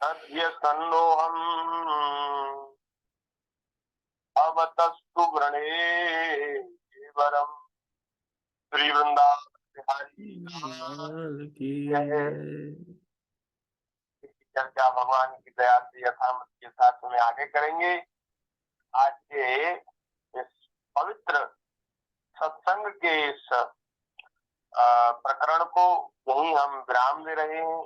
अद्य सन्नोहम अवतस्तु व्रणे वरम। श्री वृंदावन बिहारी की चर्चा भगवान की दया से यथामत के साथ में आगे करेंगे। आज के इस पवित्र सत्संग के इस प्रकरण को यहीं हम विराम दे रहे हैं,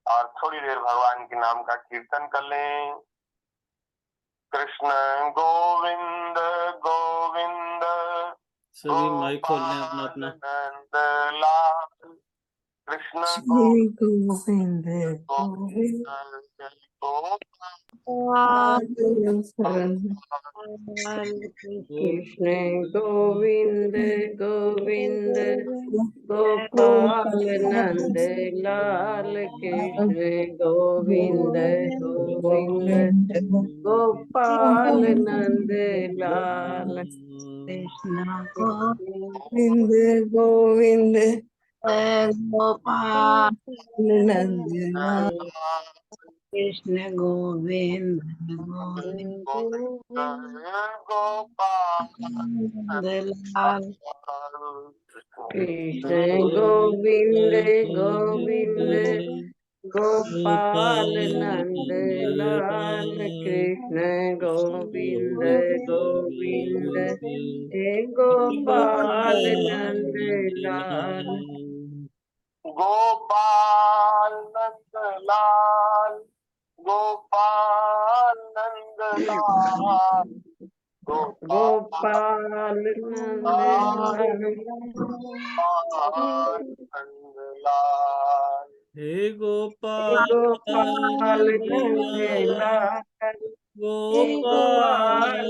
और थोड़ी देर भगवान के नाम का कीर्तन कर लें। कृष्ण गोविंद गोविंद सभी माइक खोल लें अपना अपना। नंद लाल कृष्ण गोविंद गोविंद कृष्ण गोविंद गोविंद गोपाल नंद लाल कृष्ण गोविंद गोविंद गोपाल नंद लाल कृष्ण गोविंद गोविंद गोपाल नंद लाल कृष्ण गोविंद लाल कृष्ण गोविंद गोविंद गोपाल नंद लाल कृष्ण गोविंद गोविंद गोपाल नंद लाल गोपाल नंद लाल गोपाल नंद लाल गोपाल नंद लाल हे गोपाल गोपाल नंद लाल गोपाल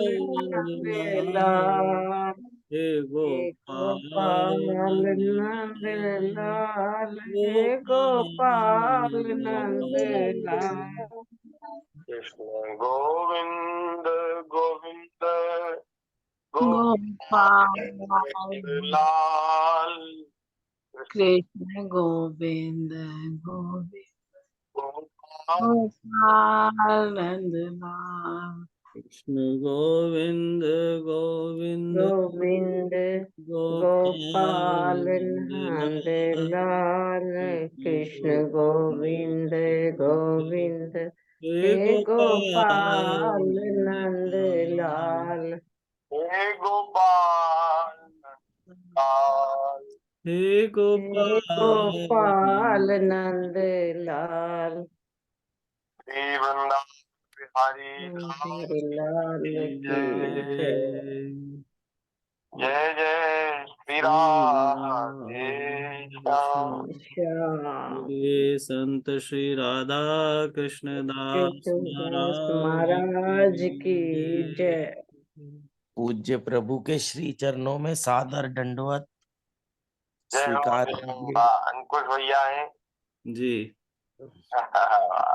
नंद लाल हे गोपाल नंद लाल हे गोपाल नंद लाल कृष्ण गोविंद गोविंद गोपाल लाल कृष्ण गोविंद गोविंद गोपाल गोपाल नंद लाल कृष्ण गोविंद गोविंद गोविंद गोपाल नंद लाल कृष्ण गोविंद गोविंद हे हे गोपाल गोपाल नंद लाल हे गोपाल लाल, हे हे गोपाल गोपाल नंद लाल श्री वृंदावन बिहारी हरे लाल की जय जय जय श्री श्री राधे श्याम। श्याम ये संत श्री राधा कृष्ण दास कृष्णदास महाराज महाराज की की जय। पूज्य प्रभु के श्री चरणों में सादर दंडवत जय हो स्वीकार जय हो। कीजिए। अंकुश भैया हैं। जी।